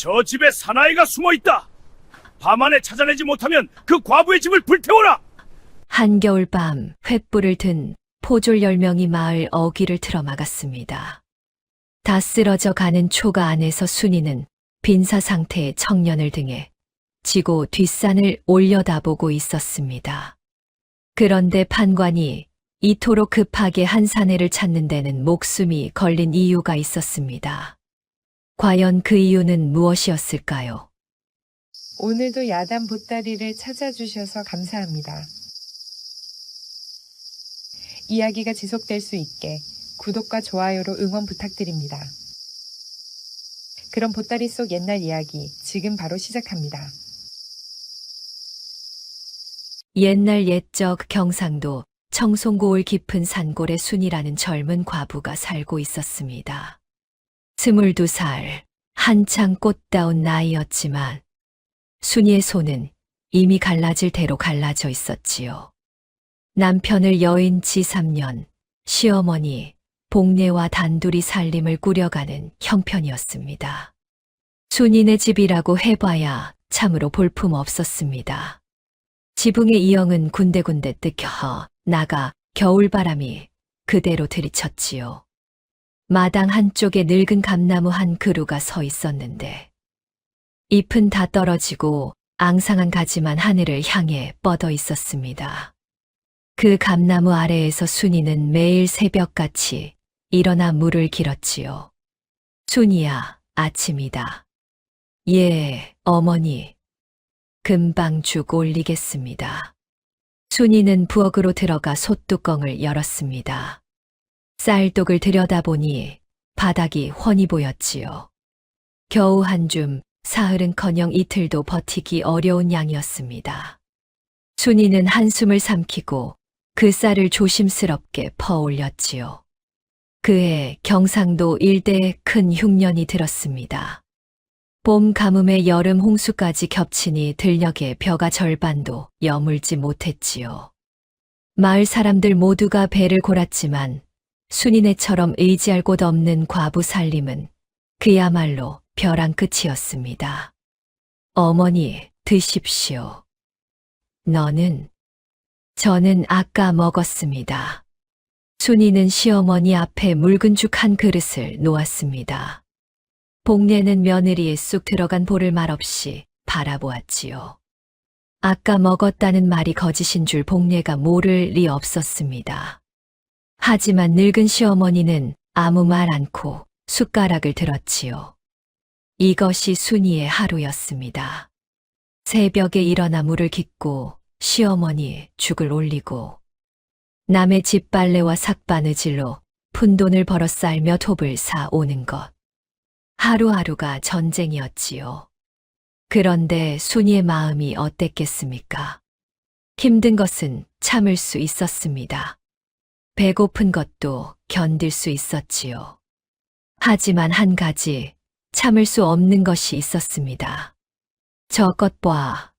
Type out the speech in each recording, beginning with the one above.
저 집에 사나이가 숨어 있다. 밤안에 찾아내지 못하면 그 과부의 집을 불태워라. 한겨울 밤 횃불을 든 포졸 10명이 마을 어귀를 틀어막았습니다. 다 쓰러져 가는 초가 안에서 순이는 빈사 상태의 청년을 등에 지고 뒷산을 올려다보고 있었습니다. 그런데 판관이 이토록 급하게 한 사내를 찾는 데는 목숨이 걸린 이유가 있었습니다. 과연 그 이유는 무엇이었을까요? 오늘도 야단 보따리를 찾아주셔서 감사합니다. 이야기가 지속될 수 있게 구독과 좋아요로 응원 부탁드립니다. 그럼 보따리 속 옛날 이야기 지금 바로 시작합니다. 옛날 옛적 경상도 청송고을 깊은 산골에 순이라는 젊은 과부가 살고 있었습니다. 22살, 한창 꽃다운 나이였지만 순이의 손은 이미 갈라질 대로 갈라져 있었지요. 남편을 여인 지 3년, 시어머니, 복례와 단둘이 살림을 꾸려가는 형편이었습니다. 순이네 집이라고 해봐야 참으로 볼품 없었습니다. 지붕의 이영은 군데군데 뜯겨 나가 겨울바람이 그대로 들이쳤지요. 마당 한쪽에 늙은 감나무 한 그루가 서 있었는데 잎은 다 떨어지고 앙상한 가지만 하늘을 향해 뻗어 있었습니다. 그 감나무 아래에서 순이는 매일 새벽같이 일어나 물을 길었지요. 순이야, 아침이다. 예, 어머니. 금방 죽 올리겠습니다. 순이는 부엌으로 들어가 솥뚜껑을 열었습니다. 쌀독을 들여다보니 바닥이 훤히 보였지요. 겨우 한 줌, 사흘은커녕 이틀도 버티기 어려운 양이었습니다. 순이는 한숨을 삼키고 그 쌀을 조심스럽게 퍼올렸지요. 그해 경상도 일대에 큰 흉년이 들었습니다. 봄 가뭄에 여름 홍수까지 겹치니 들녘의 벼가 절반도 여물지 못했지요. 마을 사람들 모두가 배를 골았지만 순이네처럼 의지할 곳 없는 과부 살림은 그야말로 벼랑 끝이었습니다. 어머니, 드십시오. 너는? 저는 아까 먹었습니다. 순이는 시어머니 앞에 묽은 죽 한 그릇을 놓았습니다. 복례는 며느리의 쑥 들어간 볼을 말없이 바라보았지요. 아까 먹었다는 말이 거짓인 줄 복례가 모를 리 없었습니다. 하지만 늙은 시어머니는 아무 말 않고 숟가락을 들었지요. 이것이 순이의 하루였습니다. 새벽에 일어나 물을 깃고 시어머니 죽을 올리고 남의 집 빨래와 삭바느질로 푼돈을 벌어 쌀며 톱을 사 오는 것. 하루하루가 전쟁이었지요. 그런데 순이의 마음이 어땠겠습니까? 힘든 것은 참을 수 있었습니다. 배고픈 것도 견딜 수 있었지요. 하지만 한 가지 참을 수 없는 것이 있었습니다. 저것 봐.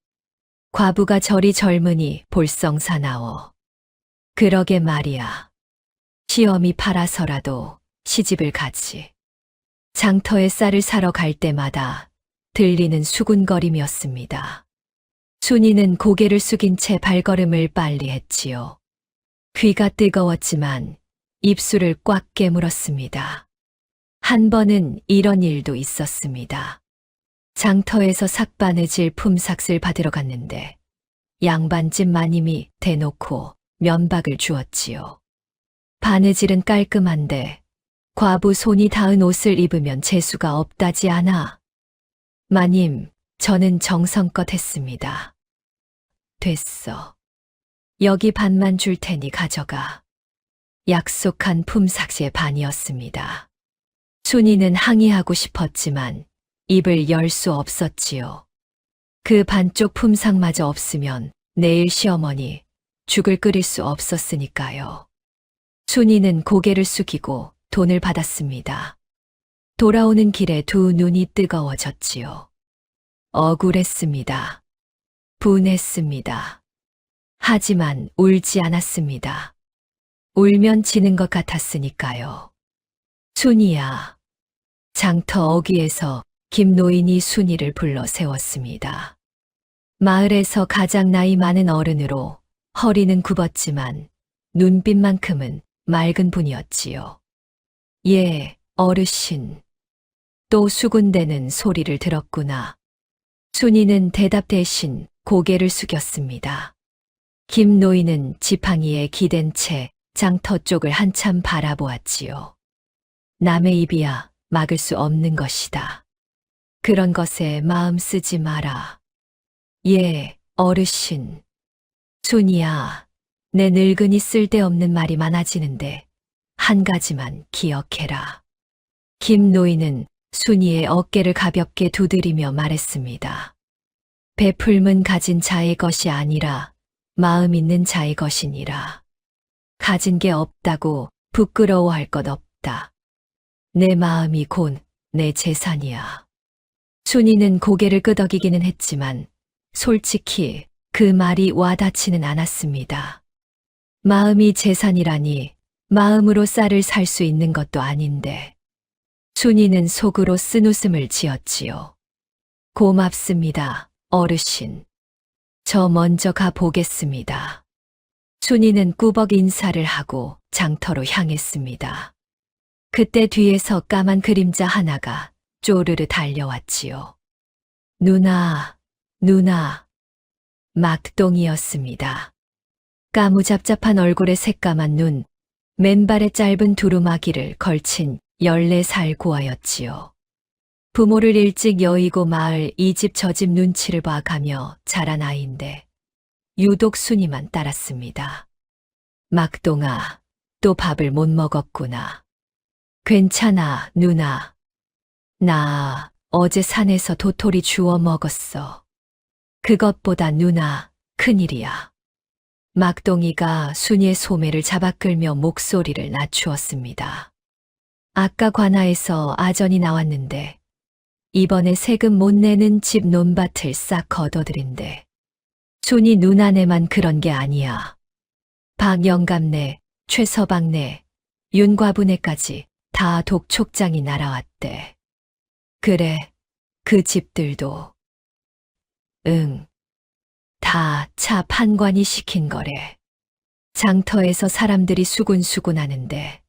과부가 저리 젊으니 볼썽사나워. 그러게 말이야. 시엄이 팔아서라도 시집을 가지. 장터에 쌀을 사러 갈 때마다 들리는 수군거림이었습니다. 순이는 고개를 숙인 채 발걸음을 빨리 했지요. 귀가 뜨거웠지만 입술을 꽉 깨물었습니다. 한 번은 이런 일도 있었습니다. 장터에서 삭바느질 품삯을 받으러 갔는데 양반집 마님이 대놓고 면박을 주었지요. 바느질은 깔끔한데 과부 손이 닿은 옷을 입으면 재수가 없다지 않아. 마님, 저는 정성껏 했습니다. 됐어. 여기 반만 줄 테니 가져가. 약속한 품삯의 반이었습니다. 순이는 항의하고 싶었지만 입을 열 수 없었지요. 그 반쪽 품삯마저 없으면 내일 시어머니 죽을 끓일 수 없었으니까요. 순이는 고개를 숙이고 돈을 받았습니다. 돌아오는 길에 두 눈이 뜨거워졌지요. 억울했습니다. 분했습니다. 하지만 울지 않았습니다. 울면 지는 것 같았으니까요. 순이야, 장터 어귀에서 김노인이 순이를 불러 세웠습니다. 마을에서 가장 나이 많은 어른으로 허리는 굽었지만 눈빛만큼은 맑은 분이었지요. 예, 어르신. 또 수군대는 소리를 들었구나. 순이는 대답 대신 고개를 숙였습니다. 김노인은 지팡이에 기댄 채 장터 쪽을 한참 바라보았지요. 남의 입이야 막을 수 없는 것이다. 그런 것에 마음 쓰지 마라. 예, 어르신. 순이야, 내 늙은이 쓸데없는 말이 많아지는데 한 가지만 기억해라. 김노인은 순이의 어깨를 가볍게 두드리며 말했습니다. 베풀문 가진 자의 것이 아니라 마음 있는 자의 것이니라. 가진 게 없다고 부끄러워할 것 없다. 내 마음이 곧 내 재산이야. 순이는 고개를 끄덕이기는 했지만 솔직히 그 말이 와닿지는 않았습니다. 마음이 재산이라니 마음으로 쌀을 살 수 있는 것도 아닌데. 순이는 속으로 쓴웃음을 지었지요. 고맙습니다, 어르신. 저 먼저 가 보겠습니다. 순이는 꾸벅 인사를 하고 장터로 향했습니다. 그때 뒤에서 까만 그림자 하나가 쪼르르 달려왔지요. 누나, 누나. 막동이었습니다. 까무잡잡한 얼굴에 새까만 눈, 맨발에 짧은 두루마기를 걸친 14살 고아였지요. 부모를 일찍 여의고 마을 이 집 저 집 눈치를 봐가며 자란 아이인데 유독 순이만 따랐습니다. 막동아, 또 밥을 못 먹었구나. 괜찮아, 누나. 나 어제 산에서 도토리 주워 먹었어. 그것보다 누나, 큰일이야. 막동이가 순이의 소매를 잡아 끌며 목소리를 낮추었습니다. 아까 관아에서 아전이 나왔는데 이번에 세금 못 내는 집 논밭을 싹 걷어들인대. 순이 누나네만 그런 게 아니야. 박영감네, 최서방네, 윤과부네까지 다 독촉장이 날아왔대. 그래, 그 집들도. 응, 다 차 판관이 시킨 거래. 장터에서 사람들이 수군수군 하는데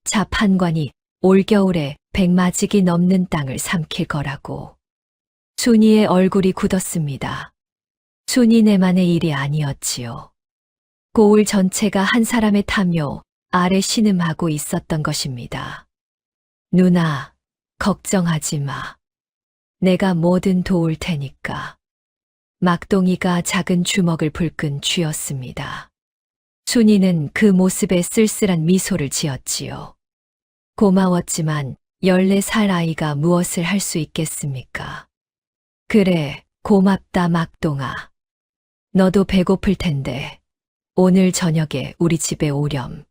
차 판관이 올겨울에 100마직이 넘는 땅을 삼킬 거라고. 순이의 얼굴이 굳었습니다. 순이네만의 일이 아니었지요. 고을 전체가 한 사람의 탐욕 아래 신음하고 있었던 것입니다. 누나, 걱정하지 마. 내가 뭐든 도울 테니까. 막동이가 작은 주먹을 불끈 쥐었습니다. 순이는 그 모습에 쓸쓸한 미소를 지었지요. 고마웠지만 14살 아이가 무엇을 할 수 있겠습니까? 그래, 고맙다 막동아. 너도 배고플 텐데 오늘 저녁에 우리 집에 오렴.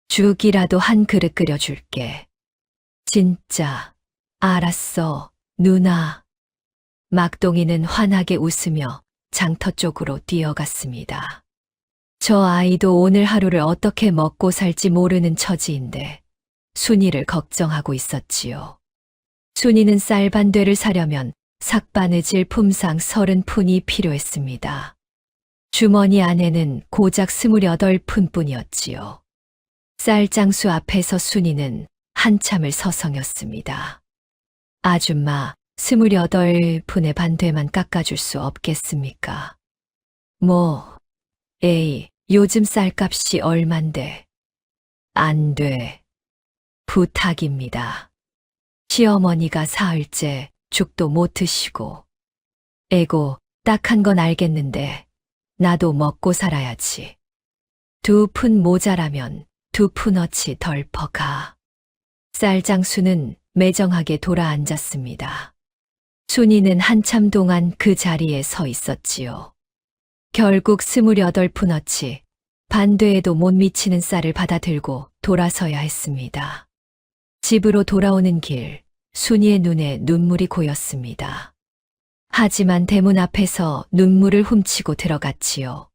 죽이라도 한 그릇 끓여줄게. 진짜, 알았어, 누나. 막동이는 환하게 웃으며 장터 쪽으로 뛰어갔습니다. 저 아이도 오늘 하루를 어떻게 먹고 살지 모르는 처지인데 순이를 걱정하고 있었지요. 순이는 쌀반되를 사려면 삭바느질 품상 30푼이 필요했습니다. 주머니 안에는 고작 28푼뿐이었지요. 쌀장수 앞에서 순이는 한참을 서성였습니다. 아줌마, 28푼의 반되만 깎아줄 수 없겠습니까? 에이, 요즘 쌀값이 얼만데. 안 돼. 부탁입니다. 시어머니가 사흘째 죽도 못 드시고. 에고, 딱한 건 알겠는데 나도 먹고 살아야지. 2푼 모자라면 2푼어치 덜 퍼가. 쌀장수는 매정하게 돌아앉았습니다. 순이는 한참 동안 그 자리에 서 있었지요. 결국 28푼어치 반되에도 못 미치는 쌀을 받아들고 돌아서야 했습니다. 집으로 돌아오는 길, 순이의 눈에 눈물이 고였습니다. 하지만 대문 앞에서 눈물을 훔치고 들어갔지요.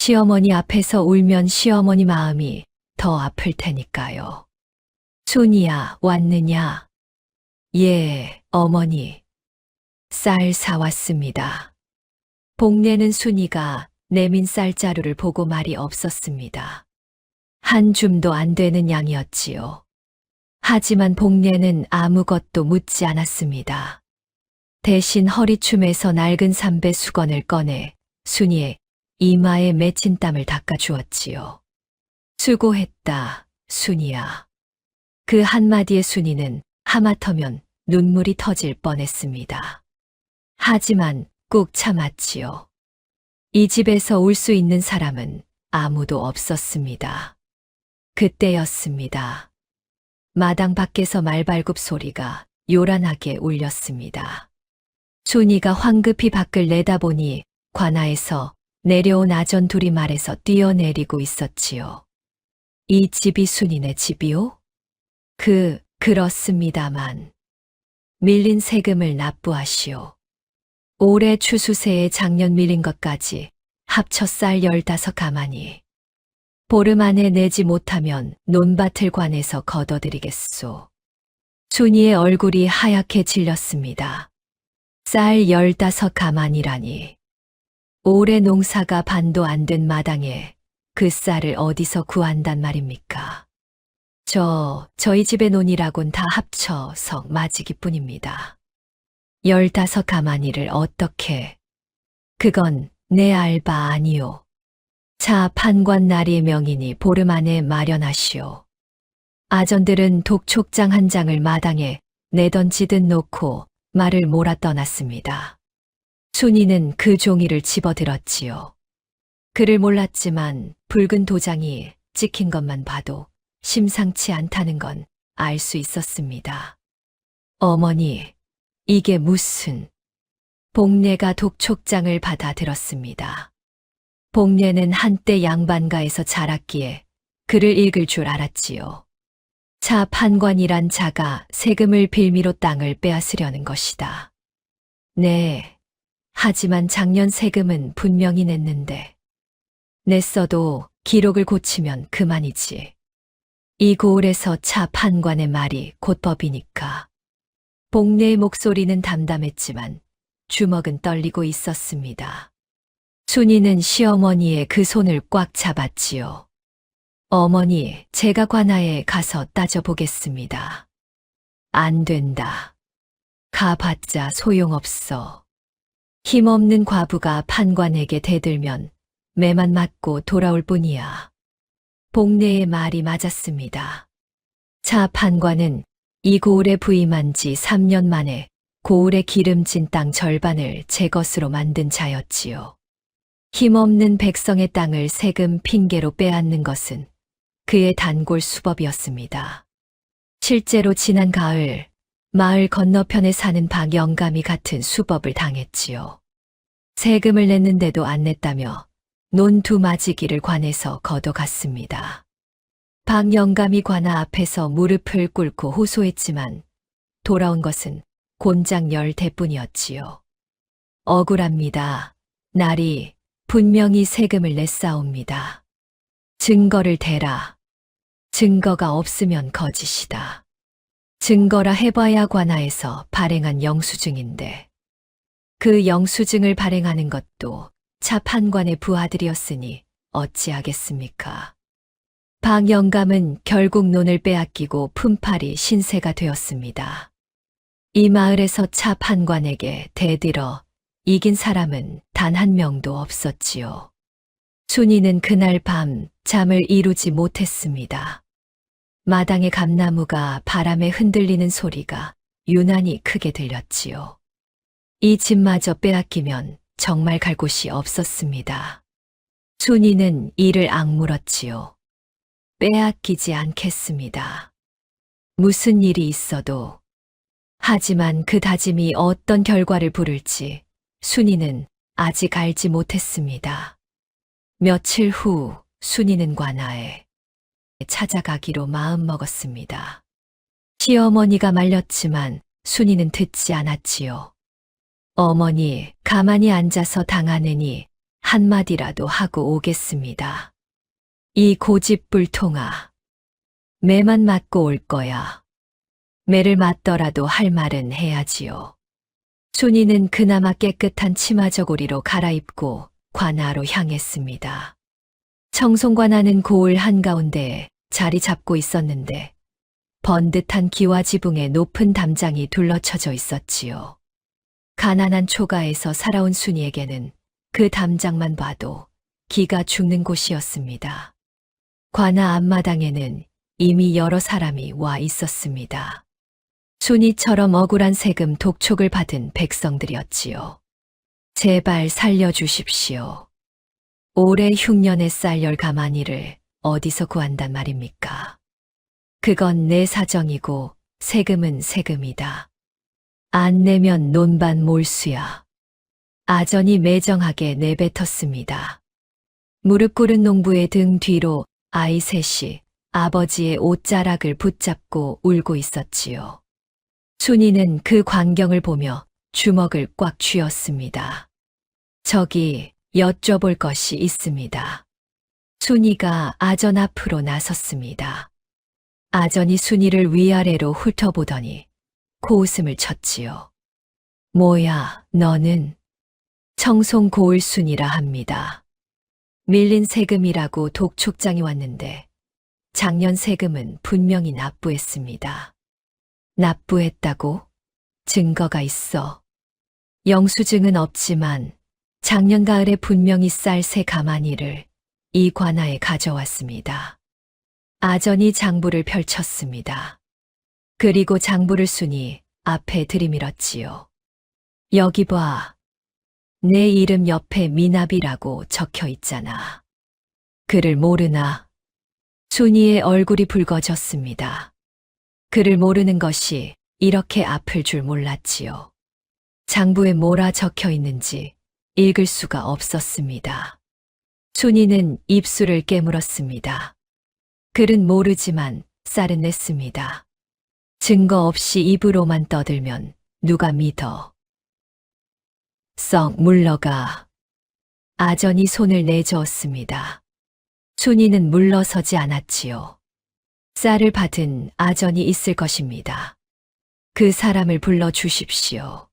시어머니 앞에서 울면 시어머니 마음이 더 아플 테니까요. 순이야, 왔느냐? 예, 어머니. 쌀 사왔습니다. 복내는 순이가 내민 쌀자루를 보고 말이 없었습니다. 한 줌도 안 되는 양이었지요. 하지만 복내는 아무것도 묻지 않았습니다. 대신 허리춤에서 낡은 삼배 수건을 꺼내 순이의 이마에 맺힌 땀을 닦아주었지요. 수고했다, 순이야. 그 한마디에 순이는 하마터면 눈물이 터질 뻔했습니다. 하지만 꾹 참았지요. 이 집에서 울 수 있는 사람은 아무도 없었습니다. 그때였습니다. 마당 밖에서 말발굽 소리가 요란하게 울렸습니다. 순이가 황급히 밖을 내다보니 관아에서 내려온 아전 둘이 말에서 뛰어내리고 있었지요. 이 집이 순이네 집이요? 그렇습니다만. 밀린 세금을 납부하시오. 올해 추수세에 작년 밀린 것까지 합쳐 쌀 15가마니. 보름 안에 내지 못하면 논밭을 관해서 걷어드리겠소. 순이의 얼굴이 하얗게 질렸습니다. 쌀 15가마니라니. 올해 농사가 반도 안 된 마당에 그 쌀을 어디서 구한단 말입니까? 저희 집의 논이라곤 다 합쳐서 마지기뿐입니다. 15가마니를 어떻게? 그건 내 알바 아니오. 차 판관 나리의 명이니 보름 안에 마련하시오. 아전들은 독촉장 한 장을 마당에 내던지듯 놓고 말을 몰아 떠났습니다. 순이는 그 종이를 집어들었지요. 그를 몰랐지만 붉은 도장이 찍힌 것만 봐도 심상치 않다는 건 알 수 있었습니다. 어머니, 이게 무슨... 복례가 독촉장을 받아 들었습니다. 복례는 한때 양반가에서 자랐기에 글을 읽을 줄 알았지요. 차 판관이란 자가 세금을 빌미로 땅을 빼앗으려는 것이다. 네, 하지만 작년 세금은 분명히 냈는데. 냈어도 기록을 고치면 그만이지. 이 고을에서 차 판관의 말이 곧 법이니까. 복례의 목소리는 담담했지만 주먹은 떨리고 있었습니다. 순이는 시어머니의 그 손을 꽉 잡았지요. 어머니, 제가 관아에 가서 따져보겠습니다. 안 된다. 가봤자 소용없어. 힘없는 과부가 판관에게 대들면 매만 맞고 돌아올 뿐이야. 복례의 말이 맞았습니다. 차 판관은 이 고을에 부임한 지 3년 만에 고을의 기름진 땅 절반을 제 것으로 만든 자였지요. 힘없는 백성의 땅을 세금 핑계로 빼앗는 것은 그의 단골 수법이었습니다. 실제로 지난 가을 마을 건너편에 사는 박영감이 같은 수법을 당했지요. 세금을 냈는데도 안 냈다며 논 2마지기를 관에서 걷어갔습니다. 박영감이 관아 앞에서 무릎을 꿇고 호소했지만 돌아온 것은 곤장 10대뿐이었지요. 억울합니다. 날이 분명히 세금을 냈사옵니다. 증거를 대라. 증거가 없으면 거짓이다. 증거라 해봐야 관아에서 발행한 영수증인데 그 영수증을 발행하는 것도 차 판관의 부하들이었으니 어찌하겠습니까? 박영감은 결국 논을 빼앗기고 품팔이 신세가 되었습니다. 이 마을에서 차 판관에게 대들어 이긴 사람은 단 한 명도 없었지요. 순이는 그날 밤 잠을 이루지 못했습니다. 마당의 감나무가 바람에 흔들리는 소리가 유난히 크게 들렸지요. 이 집마저 빼앗기면 정말 갈 곳이 없었습니다. 순이는 이를 악물었지요. 빼앗기지 않겠습니다. 무슨 일이 있어도. 하지만 그 다짐이 어떤 결과를 부를지 순이는 아직 알지 못했습니다. 며칠 후 순이는 관아에 찾아가기로 마음먹었습니다. 시어머니가 말렸지만 순이는 듣지 않았지요. 어머니, 가만히 앉아서 당하느니 한마디라도 하고 오겠습니다. 이 고집불통아. 매만 맞고 올 거야. 매를 맞더라도 할 말은 해야지요. 순이는 그나마 깨끗한 치마 저고리로 갈아입고 관아로 향했습니다. 청송관아는 고을 한가운데에 자리 잡고 있었는데 번듯한 기와 지붕에 높은 담장이 둘러쳐져 있었지요. 가난한 초가에서 살아온 순이에게는 그 담장만 봐도 기가 죽는 곳이었습니다. 관아 앞마당에는 이미 여러 사람이 와 있었습니다. 순이처럼 억울한 세금 독촉을 받은 백성들이었지요. 제발 살려주십시오. 올해 흉년에 쌀 열 가마니를 어디서 구한단 말입니까? 그건 내 사정이고 세금은 세금이다. 안 내면 논반 몰수야. 아전이 매정하게 내뱉었습니다. 무릎 꿇은 농부의 등 뒤로 아이 셋이 아버지의 옷자락을 붙잡고 울고 있었지요. 순이는 그 광경을 보며 주먹을 꽉 쥐었습니다. 저기 여쭤볼 것이 있습니다. 순이가 아전 앞으로 나섰습니다. 아전이 순이를 위아래로 훑어보더니 코웃음을 쳤지요. 뭐야, 너는? 청송 고을순이라 합니다. 밀린 세금이라고 독촉장이 왔는데 작년 세금은 분명히 납부했습니다. 납부했다고? 증거가 있어. 영수증은 없지만 작년 가을에 분명히 쌀 세 가마니를 이 관아에 가져왔습니다. 아전이 장부를 펼쳤습니다. 그리고 장부를 순이 앞에 들이밀었지요. 여기 봐. 내 이름 옆에 미납이라고 적혀 있잖아. 그를 모르나? 순이의 얼굴이 붉어졌습니다. 그를 모르는 것이 이렇게 아플 줄 몰랐지요. 장부에 뭐라 적혀 있는지 읽을 수가 없었습니다. 순이는 입술을 깨물었습니다. 글은 모르지만 쌀은 냈습니다. 증거 없이 입으로만 떠들면 누가 믿어. 썩 물러가. 아전이 손을 내저었습니다. 순이는 물러서지 않았지요. 쌀을 받은 아전이 있을 것입니다. 그 사람을 불러주십시오.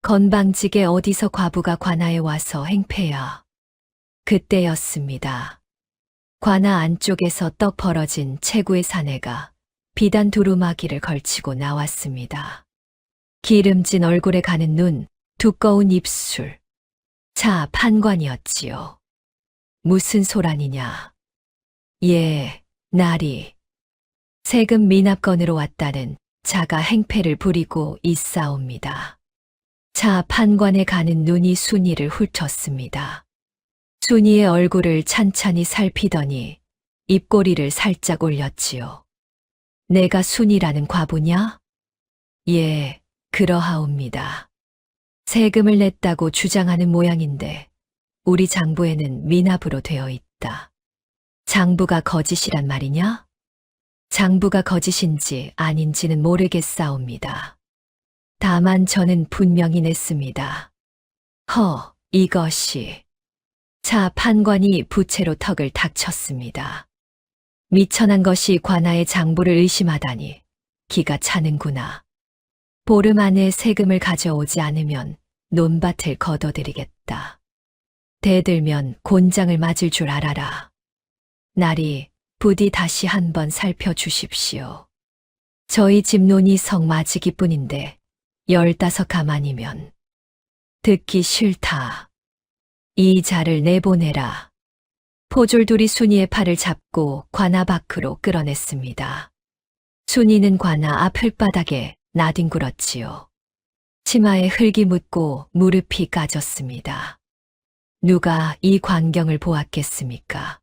건방지게 어디서 과부가 관아에 와서 행패야. 그때였습니다. 관아 안쪽에서 떡 벌어진 체구의 사내가 비단 두루마기를 걸치고 나왔습니다. 기름진 얼굴에 가는 눈, 두꺼운 입술. 자, 판관이었지요. 무슨 소란이냐. 예, 날이. 세금 미납건으로 왔다는 자가 행패를 부리고 있사옵니다. 자, 판관에 가는 눈이 순이를 훑었습니다. 순이의 얼굴을 찬찬히 살피더니 입꼬리를 살짝 올렸지요. 내가 순이라는 과부냐? 예, 그러하옵니다. 세금을 냈다고 주장하는 모양인데 우리 장부에는 미납으로 되어 있다. 장부가 거짓이란 말이냐? 장부가 거짓인지 아닌지는 모르겠사옵니다. 다만 저는 분명히 냈습니다. 이것이. 자, 판관이 부채로 턱을 닥쳤습니다. 미천한 것이 관아의 장부를 의심하다니 기가 차는구나. 보름 안에 세금을 가져오지 않으면 논밭을 걷어들이겠다. 대들면 곤장을 맞을 줄 알아라. 날이 부디 다시 한번 살펴주십시오. 저희 집 논이 석 맞이기뿐인데 15가만이면 듣기 싫다. 이 자를 내보내라. 포졸들이 순이의 팔을 잡고 관아 밖으로 끌어냈습니다. 순이는 관아 앞 흙바닥에 나뒹굴었지요. 치마에 흙이 묻고 무릎이 까졌습니다. 누가 이 광경을 보았겠습니까?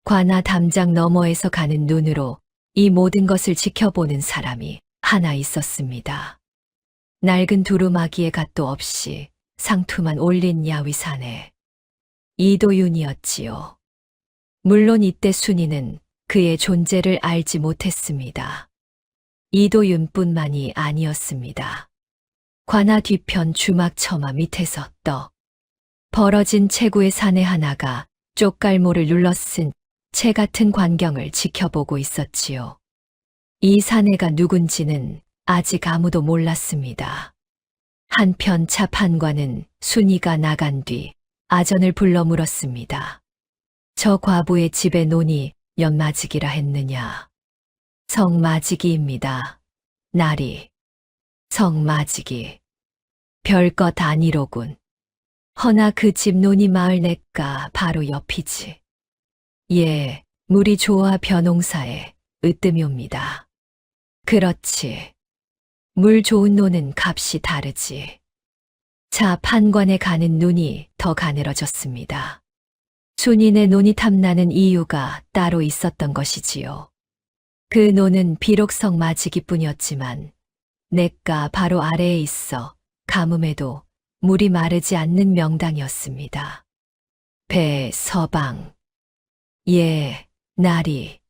관아 담장 너머에서 가는 눈으로 이 모든 것을 지켜보는 사람이 하나 있었습니다. 낡은 두루마기에 갓도 없이 상투만 올린 야위사내. 이도윤이었지요. 물론 이때 순이는 그의 존재를 알지 못했습니다. 이도윤뿐만이 아니었습니다. 관아 뒤편 주막 처마 밑에서 떡 벌어진 체구의 사내 하나가 쪽갈모를 눌러쓴 채 같은 광경을 지켜보고 있었지요. 이 사내가 누군지는 아직 아무도 몰랐습니다. 한편 차 판관은 순이가 나간 뒤 아전을 불러 물었습니다. 저 과부의 집에 논이 연마지기라 했느냐? 성마지기입니다. 나리. 성마지기. 별것 아니로군. 허나 그 집 논이 마을 냇가 바로 옆이지. 예, 물이 좋아 벼농사에 으뜸이 옵니다. 그렇지. 물 좋은 논은 값이 다르지. 자 판관에 가는 눈이 더 가늘어졌습니다. 순인의 논이 탐나는 이유가 따로 있었던 것이지요. 그 논은 비록 성마지기뿐이었지만 냇가 바로 아래에 있어 가뭄에도 물이 마르지 않는 명당이었습니다. 배, 서방. 예, 나리.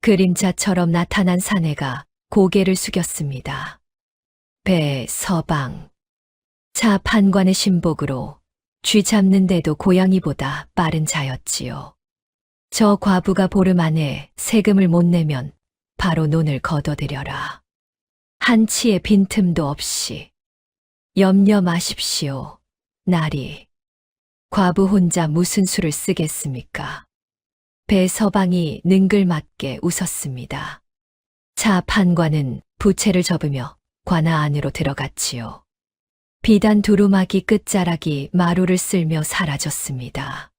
그림자처럼 나타난 사내가 고개를 숙였습니다. 배, 서방. 차 판관의 신복으로 쥐 잡는데도 고양이보다 빠른 자였지요. 저 과부가 보름 안에 세금을 못 내면 바로 논을 거둬들여라. 한치의 빈틈도 없이. 염려 마십시오, 나리. 과부 혼자 무슨 수를 쓰겠습니까? 배 서방이 능글맞게 웃었습니다. 차 판관은 부채를 접으며 관아 안으로 들어갔지요. 비단 두루마기 끝자락이 마루를 쓸며 사라졌습니다.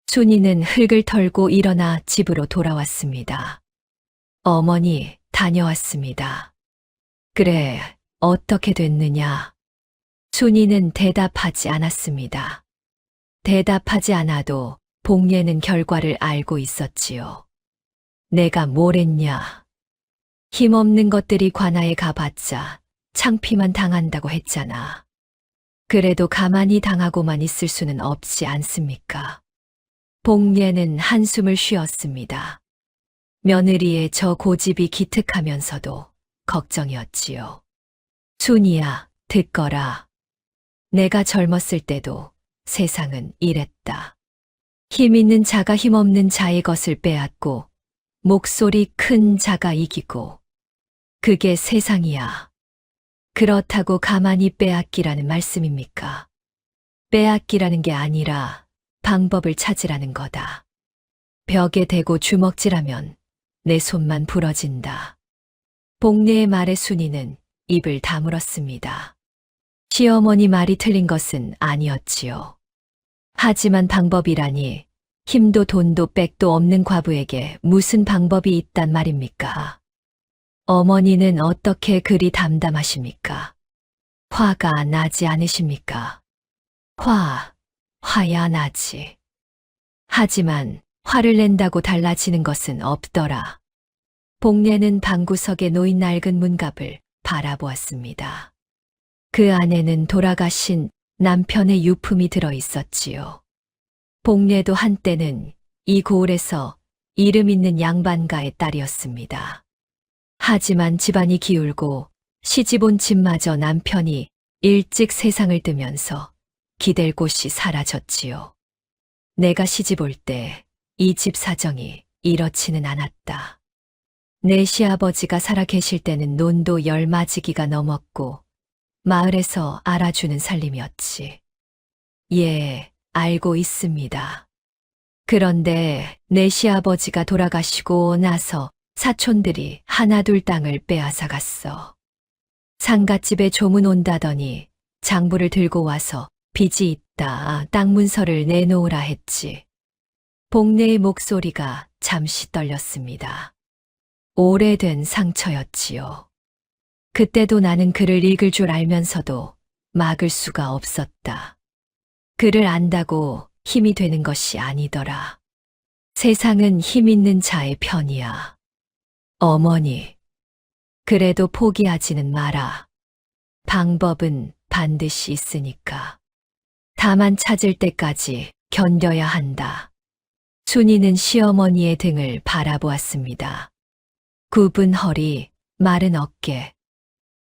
순이는 흙을 털고 일어나 집으로 돌아왔습니다. 어머니, 다녀왔습니다. 그래, 어떻게 됐느냐? 순이는 대답하지 않았습니다. 대답하지 않아도 복례는 결과를 알고 있었지요. 내가 뭘 했냐? 힘없는 것들이 관아에 가봤자 창피만 당한다고 했잖아. 그래도 가만히 당하고만 있을 수는 없지 않습니까? 복례는 한숨을 쉬었습니다. 며느리의 저 고집이 기특하면서도 걱정이었지요. 순이야, 듣거라. 내가 젊었을 때도 세상은 이랬다. 힘 있는 자가 힘없는 자의 것을 빼앗고 목소리 큰 자가 이기고 그게 세상이야. 그렇다고 가만히 빼앗기라는 말씀입니까? 빼앗기라는 게 아니라 방법을 찾으라는 거다. 벽에 대고 주먹질하면 내 손만 부러진다. 복례의 말에 순이는 입을 다물었습니다. 시어머니 말이 틀린 것은 아니었지요. 하지만 방법이라니 힘도 돈도 빽도 없는 과부에게 무슨 방법이 있단 말입니까? 어머니는 어떻게 그리 담담하십니까? 화가 나지 않으십니까? 화야 나지. 하지만 화를 낸다고 달라지는 것은 없더라. 복례는 방구석에 놓인 낡은 문갑을 바라보았습니다. 그 안에는 돌아가신 남편의 유품이 들어 있었지요. 복례도 한때는 이 고을에서 이름 있는 양반가의 딸이었습니다. 하지만 집안이 기울고 시집 온 집마저 남편이 일찍 세상을 뜨면서 기댈 곳이 사라졌지요. 내가 시집 올 때 이 집 사정이 이렇지는 않았다. 내 시아버지가 살아 계실 때는 논도 10마지기가 넘었고 마을에서 알아주는 살림이었지. 예, 알고 있습니다. 그런데 내 시아버지가 돌아가시고 나서 사촌들이 하나둘 땅을 빼앗아 갔어. 상갓집에 조문 온다더니 장부를 들고 와서 빚이 있다 땅 문서를 내놓으라 했지. 복례의 목소리가 잠시 떨렸습니다. 오래된 상처였지요. 그때도 나는 글을 읽을 줄 알면서도 막을 수가 없었다. 글을 안다고 힘이 되는 것이 아니더라. 세상은 힘 있는 자의 편이야. 어머니, 그래도 포기하지는 마라. 방법은 반드시 있으니까. 다만 찾을 때까지 견뎌야 한다. 순이는 시어머니의 등을 바라보았습니다. 굽은 허리, 마른 어깨.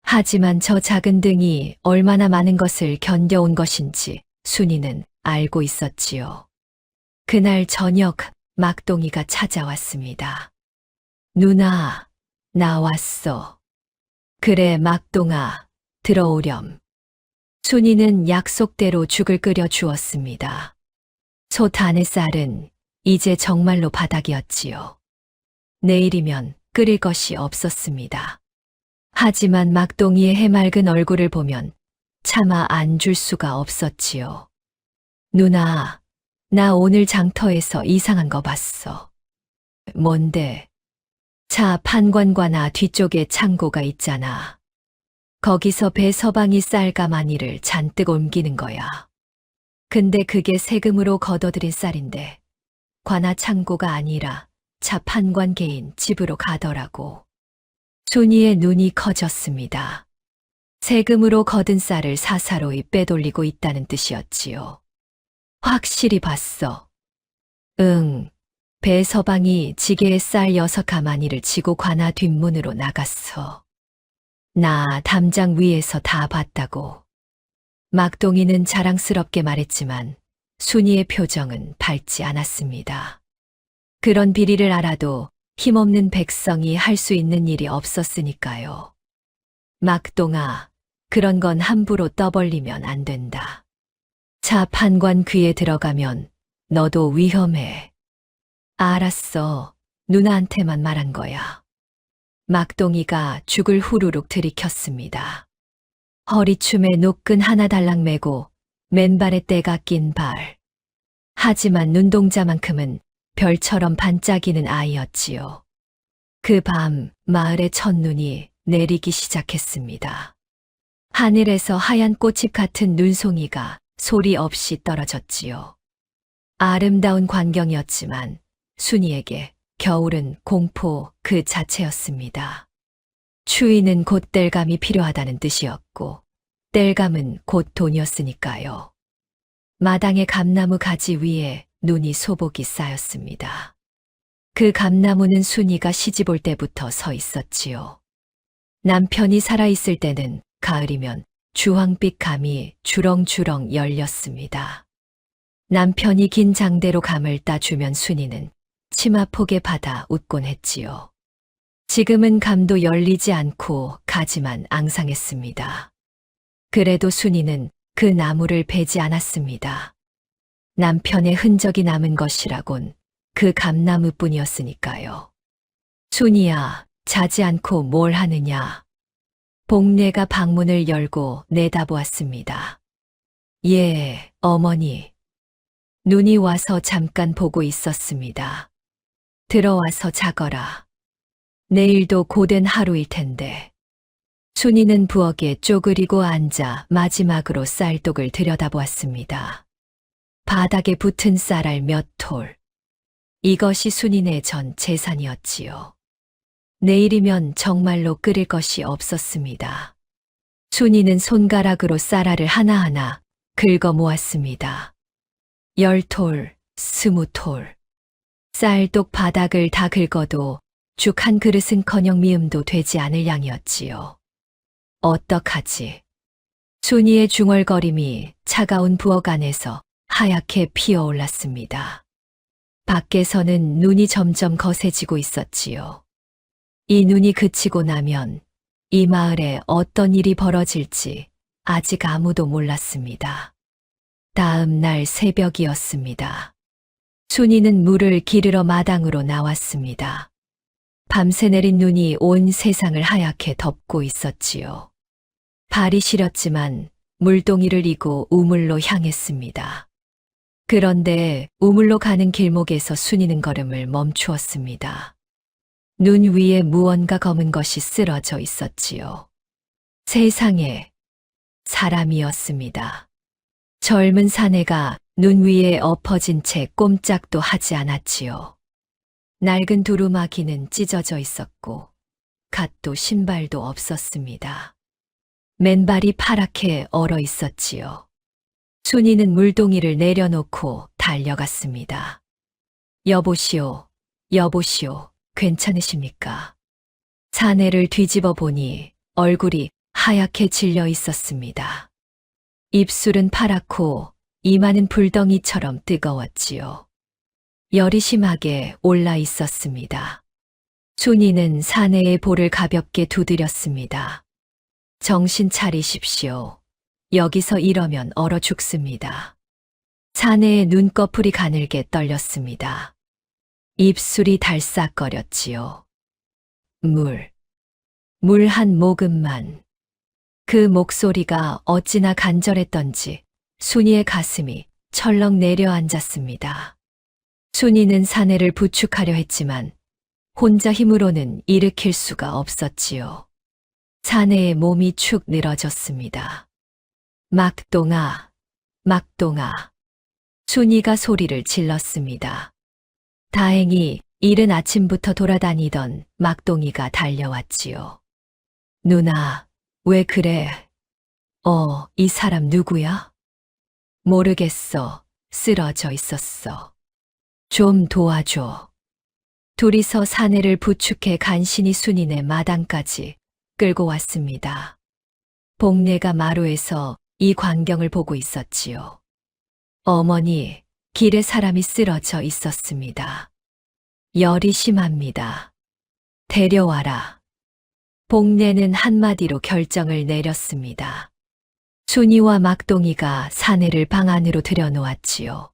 하지만 저 작은 등이 얼마나 많은 것을 견뎌온 것인지 순이는 알고 있었지요. 그날 저녁 막동이가 찾아왔습니다. 누나, 나왔어. 그래, 막동아, 들어오렴. 순이는 약속대로 죽을 끓여 주었습니다. 솥 안의 쌀은 이제 정말로 바닥이었지요. 내일이면 끓일 것이 없었습니다. 하지만 막동이의 해맑은 얼굴을 보면 차마 안 줄 수가 없었지요. 누나, 나 오늘 장터에서 이상한 거 봤어. 뭔데? 차 판관과나 뒤쪽에 창고가 있잖아. 거기서 배 서방이 쌀 가마니를 잔뜩 옮기는 거야. 근데 그게 세금으로 걷어들인 쌀인데 관아 창고가 아니라 차 판관 개인 집으로 가더라고. 순이의 눈이 커졌습니다. 세금으로 거둔 쌀을 사사로이 빼돌리고 있다는 뜻이었지요. 확실히 봤어. 응. 배 서방이 지게에 쌀 6가마니를 지고 관아 뒷문으로 나갔어. 나 담장 위에서 다 봤다고. 막동이는 자랑스럽게 말했지만 순이의 표정은 밝지 않았습니다. 그런 비리를 알아도 힘없는 백성이 할 수 있는 일이 없었으니까요. 막동아, 그런 건 함부로 떠벌리면 안 된다. 차 판관 귀에 들어가면 너도 위험해. 알았어. 누나한테만 말한 거야. 막동이가 죽을 후루룩 들이켰습니다. 허리춤에 노끈 하나 달랑 매고 맨발에 때가 낀 발. 하지만 눈동자만큼은 별처럼 반짝이는 아이였지요. 그 밤 마을의 첫눈이 내리기 시작했습니다. 하늘에서 하얀 꽃잎 같은 눈송이가 소리 없이 떨어졌지요. 아름다운 광경이었지만 순이에게 겨울은 공포 그 자체였습니다. 추위는 곧 땔감이 필요하다는 뜻이었고 땔감은 곧 돈이었으니까요. 마당의 감나무 가지 위에 눈이 소복이 쌓였습니다. 그 감나무는 순이가 시집올 때부터 서 있었지요. 남편이 살아있을 때는 가을이면 주황빛 감이 주렁주렁 열렸습니다. 남편이 긴 장대로 감을 따주면 순이는 치마폭에 받아 웃곤 했지요. 지금은 감도 열리지 않고 가지만 앙상했습니다. 그래도 순이는 그 나무를 베지 않았습니다. 남편의 흔적이 남은 것이라곤 그 감나무뿐이었으니까요. 순이야, 자지 않고 뭘 하느냐. 복례가 방문을 열고 내다보았습니다. 예, 어머니. 눈이 와서 잠깐 보고 있었습니다. 들어와서 자거라. 내일도 고된 하루일 텐데. 순이는 부엌에 쪼그리고 앉아 마지막으로 쌀독을 들여다보았습니다. 바닥에 붙은 쌀알 몇 톨. 이것이 순이네 전 재산이었지요. 내일이면 정말로 끓일 것이 없었습니다. 순이는 손가락으로 쌀알을 하나하나 긁어 모았습니다. 10톨, 20톨. 쌀독 바닥을 다 긁어도 죽 한 그릇은커녕 미음도 되지 않을 양이었지요. 어떡하지? 순이의 중얼거림이 차가운 부엌 안에서 하얗게 피어올랐습니다. 밖에서는 눈이 점점 거세지고 있었지요. 이 눈이 그치고 나면 이 마을에 어떤 일이 벌어질지 아직 아무도 몰랐습니다. 다음 날 새벽이었습니다. 순이는 물을 기르러 마당으로 나왔습니다. 밤새 내린 눈이 온 세상을 하얗게 덮고 있었지요. 발이 시렸지만 물동이를 이고 우물로 향했습니다. 그런데 우물로 가는 길목에서 순이는 걸음을 멈추었습니다. 눈 위에 무언가 검은 것이 쓰러져 있었지요. 세상에, 사람이었습니다. 젊은 사내가 눈 위에 엎어진 채 꼼짝도 하지 않았지요. 낡은 두루마기는 찢어져 있었고 갓도 신발도 없었습니다. 맨발이 파랗게 얼어 있었지요. 순이는 물동이를 내려놓고 달려갔습니다. 여보시오, 여보시오, 괜찮으십니까? 사내를 뒤집어 보니 얼굴이 하얗게 질려 있었습니다. 입술은 파랗고 이마는 불덩이처럼 뜨거웠지요. 열이 심하게 올라 있었습니다. 순이는 사내의 볼을 가볍게 두드렸습니다. 정신 차리십시오. 여기서 이러면 얼어 죽습니다. 사내의 눈꺼풀이 가늘게 떨렸습니다. 입술이 달싹거렸지요. 물 한 모금만. 그 목소리가 어찌나 간절했던지 순이의 가슴이 철렁 내려앉았습니다. 순이는 사내를 부축하려 했지만 혼자 힘으로는 일으킬 수가 없었지요. 사내의 몸이 축 늘어졌습니다. 막동아, 막동아. 순이가 소리를 질렀습니다. 다행히 이른 아침부터 돌아다니던 막동이가 달려왔지요. 누나, 왜 그래? 이 사람 누구야? 모르겠어. 쓰러져 있었어. 좀 도와줘. 둘이서 사내를 부축해 간신히 순이네 마당까지 끌고 왔습니다. 복례가 마루에서 이 광경을 보고 있었지요. 어머니, 길에 사람이 쓰러져 있었습니다. 열이 심합니다. 데려와라. 복례는 한마디로 결정을 내렸습니다. 순이와 막동이가 사내를 방 안으로 들여놓았지요.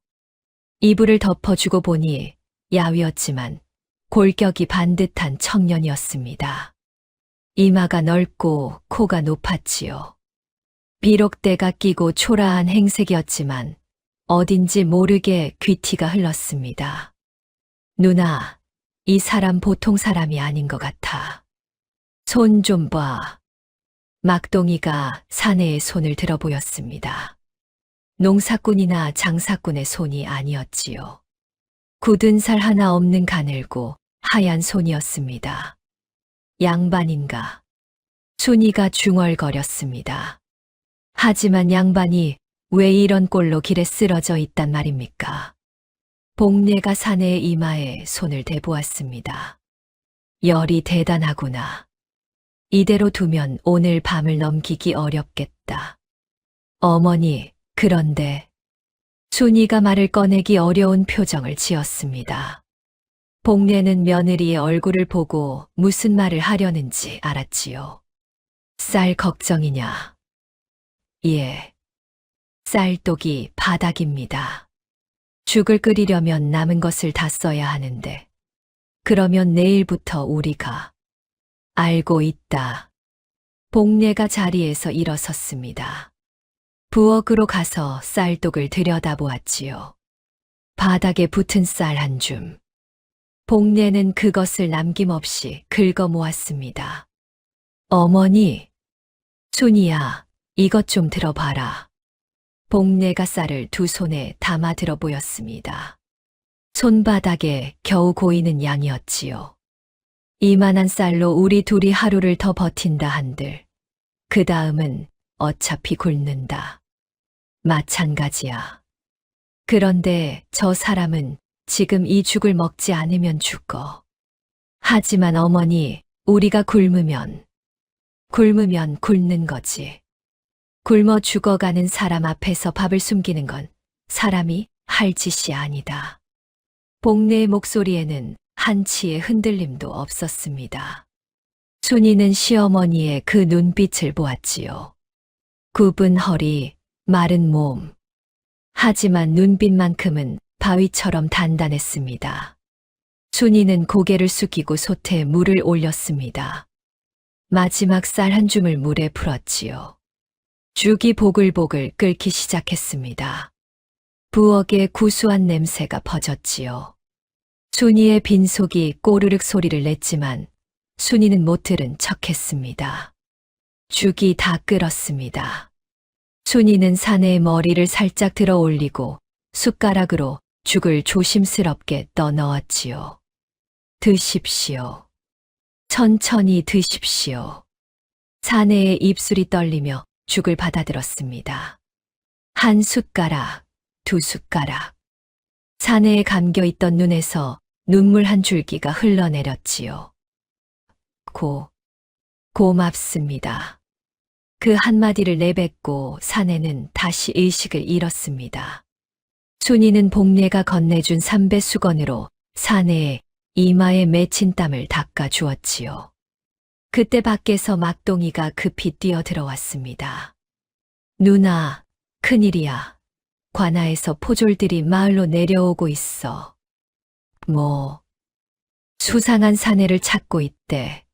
이불을 덮어주고 보니 야위었지만 골격이 반듯한 청년이었습니다. 이마가 넓고 코가 높았지요. 비록 때가 끼고 초라한 행색이었지만 어딘지 모르게 귀티가 흘렀습니다. 누나, 이 사람 보통 사람이 아닌 것 같아. 손 좀 봐. 막동이가 사내의 손을 들어 보였습니다. 농사꾼이나 장사꾼의 손이 아니었지요. 굳은 살 하나 없는 가늘고 하얀 손이었습니다. 양반인가? 순이가 중얼거렸습니다. 하지만 양반이 왜 이런 꼴로 길에 쓰러져 있단 말입니까? 복례가 사내의 이마에 손을 대보았습니다. 열이 대단하구나. 이대로 두면 오늘 밤을 넘기기 어렵겠다. 어머니, 그런데 순이가 말을 꺼내기 어려운 표정을 지었습니다. 복례는 며느리의 얼굴을 보고 무슨 말을 하려는지 알았지요. 쌀 걱정이냐? 예. 쌀독이 바닥입니다. 죽을 끓이려면 남은 것을 다 써야 하는데, 그러면 내일부터 우리가 알고 있다. 복례가 자리에서 일어섰습니다. 부엌으로 가서 쌀독을 들여다보았지요. 바닥에 붙은 쌀 한 줌. 복례는 그것을 남김없이 긁어 모았습니다. 어머니, 순이야, 이것 좀 들어봐라. 복례가 쌀을 두 손에 담아 들어 보였습니다. 손바닥에 겨우 고이는 양이었지요. 이만한 쌀로 우리 둘이 하루를 더 버틴다 한들, 그 다음은 어차피 굶는다. 마찬가지야. 그런데 저 사람은 지금 이 죽을 먹지 않으면 죽어. 하지만 어머니, 우리가 굶으면 굶는 거지. 굶어 죽어가는 사람 앞에서 밥을 숨기는 건 사람이 할 짓이 아니다. 복례의 목소리에는 한치의 흔들림도 없었습니다. 순이는 시어머니의 그 눈빛을 보았지요. 굽은 허리, 마른 몸. 하지만 눈빛만큼은 바위처럼 단단했습니다. 순이는 고개를 숙이고 솥에 물을 올렸습니다. 마지막 쌀 한 줌을 물에 풀었지요. 죽이 보글보글 끓기 시작했습니다. 부엌에 구수한 냄새가 퍼졌지요. 순이의 빈속이 꼬르륵 소리를 냈지만 순이는 못 들은 척했습니다. 죽이 다 끓었습니다. 순이는 사내의 머리를 살짝 들어 올리고 숟가락으로 죽을 조심스럽게 떠 넣었지요. 드십시오. 천천히 드십시오. 사내의 입술이 떨리며 죽을 받아들었습니다. 한 숟가락, 두 숟가락. 사내에 감겨있던 눈에서 눈물 한 줄기가 흘러내렸지요. 고맙습니다. 그 한마디를 내뱉고 사내는 다시 의식을 잃었습니다. 순이는 복례가 건네준 삼배 수건으로 사내의 이마에 맺힌 땀을 닦아 주었지요. 그때 밖에서 막동이가 급히 뛰어 들어왔습니다. 누나, 큰일이야. 관아에서 포졸들이 마을로 내려오고 있어. 수상한 사내를 찾고 있대.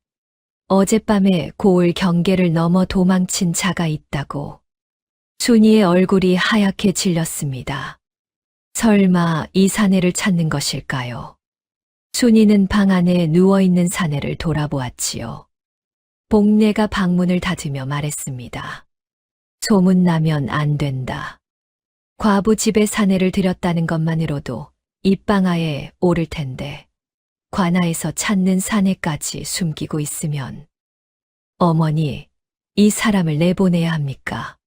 어젯밤에 고을 경계를 넘어 도망친 자가 있다고. 순이의 얼굴이 하얗게 질렸습니다. 설마 이 사내를 찾는 것일까요? 순이는 방 안에 누워있는 사내를 돌아보았지요. 복례가 방문을 닫으며 말했습니다. 소문나면 안 된다. 과부 집에 사내를 들였다는 것만으로도 입방아에 오를 텐데 관아에서 찾는 사내까지 숨기고 있으면 어머니, 이 사람을 내보내야 합니까?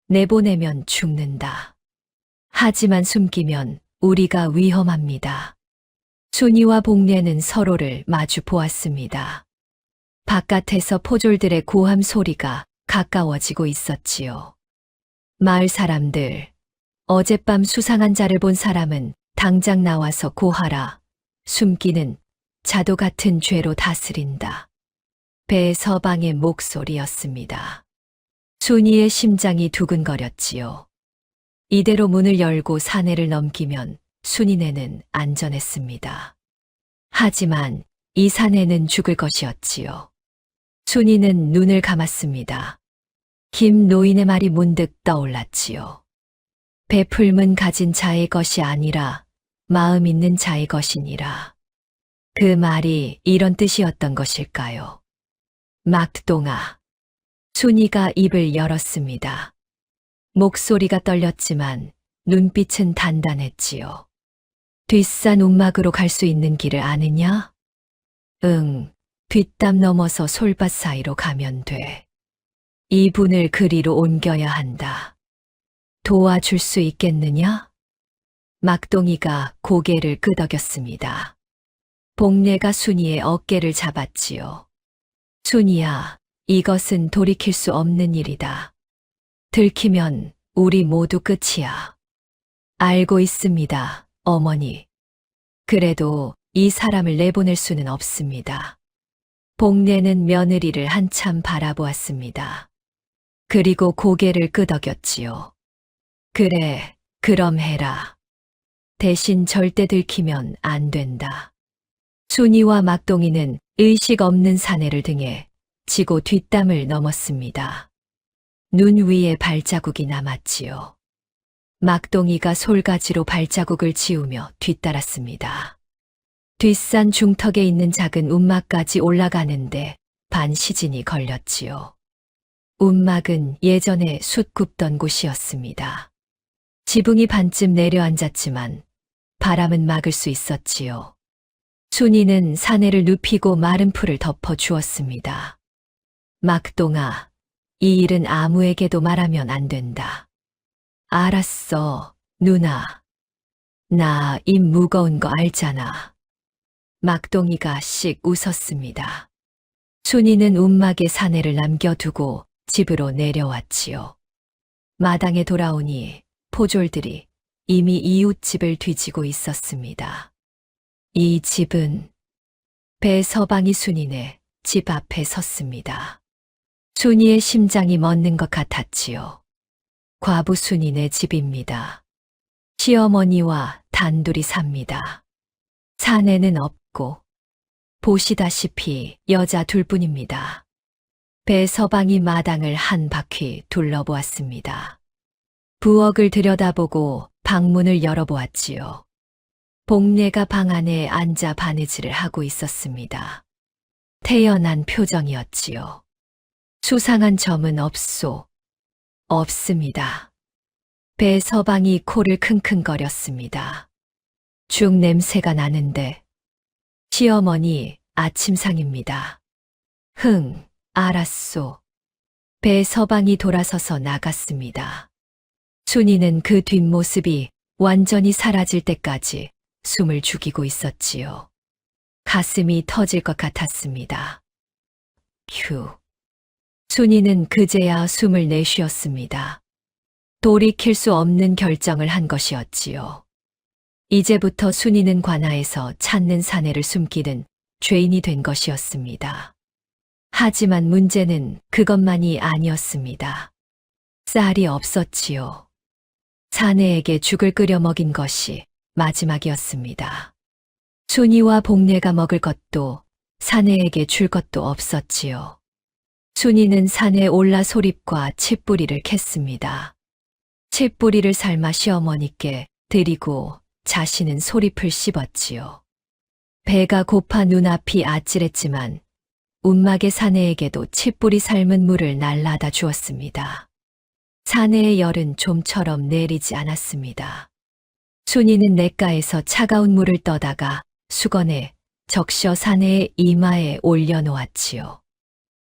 내보내면 죽는다. 하지만 숨기면 우리가 위험합니다. 순이와 복례는 서로를 마주 보았습니다. 바깥에서 포졸들의 고함 소리가 가까워지고 있었지요. 마을 사람들, 어젯밤 수상한 자를 본 사람은 당장 나와서 고하라. 숨기는 자도 같은 죄로 다스린다. 배서방의 목소리였습니다. 순이의 심장이 두근거렸지요. 이대로 문을 열고 사내를 넘기면 순이네는 안전했습니다. 하지만 이 사내는 죽을 것이었지요. 순이는 눈을 감았습니다. 김 노인의 말이 문득 떠올랐지요. 베풀문 가진 자의 것이 아니라 마음 있는 자의 것이니라. 그 말이 이런 뜻이었던 것일까요? 막동아. 순이가 입을 열었습니다. 목소리가 떨렸지만 눈빛은 단단했지요. 뒷산 움막으로 갈 수 있는 길을 아느냐? 응, 뒷담 넘어서 솔밭 사이로 가면 돼. 이 분을 그리로 옮겨야 한다. 도와줄 수 있겠느냐? 막동이가 고개를 끄덕였습니다. 복례가 순이의 어깨를 잡았지요. 순이야, 이것은 돌이킬 수 없는 일이다. 들키면 우리 모두 끝이야. 알고 있습니다, 어머니. 그래도 이 사람을 내보낼 수는 없습니다. 복례는 며느리를 한참 바라보았습니다. 그리고 고개를 끄덕였지요. 그래, 그럼 해라. 대신 절대 들키면 안 된다. 순이와 막동이는 의식 없는 사내를 등에 지고 뒷담을 넘었습니다. 눈 위에 발자국이 남았지요. 막동이가 솔가지로 발자국을 지우며 뒤따랐습니다. 뒷산 중턱에 있는 작은 움막까지 올라가는데 반 시진이 걸렸지요. 움막은 예전에 숯 굽던 곳이었습니다. 지붕이 반쯤 내려앉았지만 바람은 막을 수 있었지요. 순이는 사내를 눕히고 마른 풀을 덮어 주었습니다. 막동아, 이 일은 아무에게도 말하면 안 된다. 알았어, 누나. 나 입 무거운 거 알잖아. 막동이가 씩 웃었습니다. 순이는 움막에 사내를 남겨두고 집으로 내려왔지요. 마당에 돌아오니 포졸들이 이미 이웃집을 뒤지고 있었습니다. 이 집은 배서방이 순이네 집 앞에 섰습니다. 순이의 심장이 멎는 것 같았지요. 과부 순이네 집입니다. 시어머니와 단둘이 삽니다. 사내는 없고 보시다시피 여자 둘뿐입니다. 배서방이 마당을 한 바퀴 둘러보았습니다. 부엌을 들여다보고 방문을 열어보았지요. 복례가 방 안에 앉아 바느질을 하고 있었습니다. 태연한 표정이었지요. 수상한 점은 없습니다. 배서방이 코를 킁킁거렸습니다. 죽 냄새가 나는데. 시어머니, 아침상입니다. 알았소. 배서방이 돌아서서 나갔습니다. 순이는 그 뒷모습이 완전히 사라질 때까지 숨을 죽이고 있었지요. 가슴이 터질 것 같았습니다. 휴. 순이는 그제야 숨을 내쉬었습니다. 돌이킬 수 없는 결정을 한 것이었지요. 이제부터 순이는 관아에서 찾는 사내를 숨기는 죄인이 된 것이었습니다. 하지만 문제는 그것만이 아니었습니다. 쌀이 없었지요. 사내에게 죽을 끓여 먹인 것이 마지막이었습니다. 순이와 복례가 먹을 것도 사내에게 줄 것도 없었지요. 순이는 산에 올라 소립과 칡뿌리를 캤습니다. 칡뿌리를 삶아 시어머니께 드리고 자신은 소립을 씹었지요. 배가 고파 눈앞이 아찔했지만 운막의 사내에게도 칡뿌리 삶은 물을 날라다 주었습니다. 사내의 열은 좀처럼 내리지 않았습니다. 순이는 냇가에서 차가운 물을 떠다가 수건에 적셔 사내의 이마에 올려놓았지요.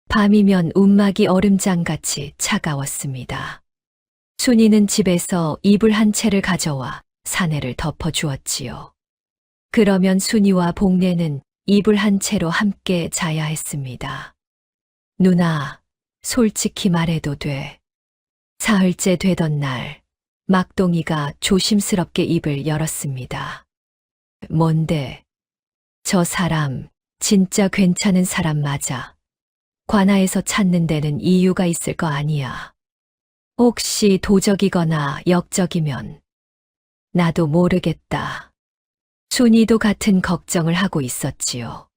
밤이면 운막이 얼음장같이 차가웠습니다. 순이는 집에서 이불 한 채를 가져와 사내를 덮어주었지요. 그러면 순이와 복례는 이불 한 채로 함께 자야 했습니다. 누나, 솔직히 말해도 돼. 사흘째 되던 날, 막동이가 조심스럽게 입을 열었습니다. 뭔데? 저 사람, 진짜 괜찮은 사람 맞아. 관아에서 찾는 데는 이유가 있을 거 아니야. 혹시 도적이거나 역적이면 나도 모르겠다. 순이도 같은 걱정을 하고 있었지요.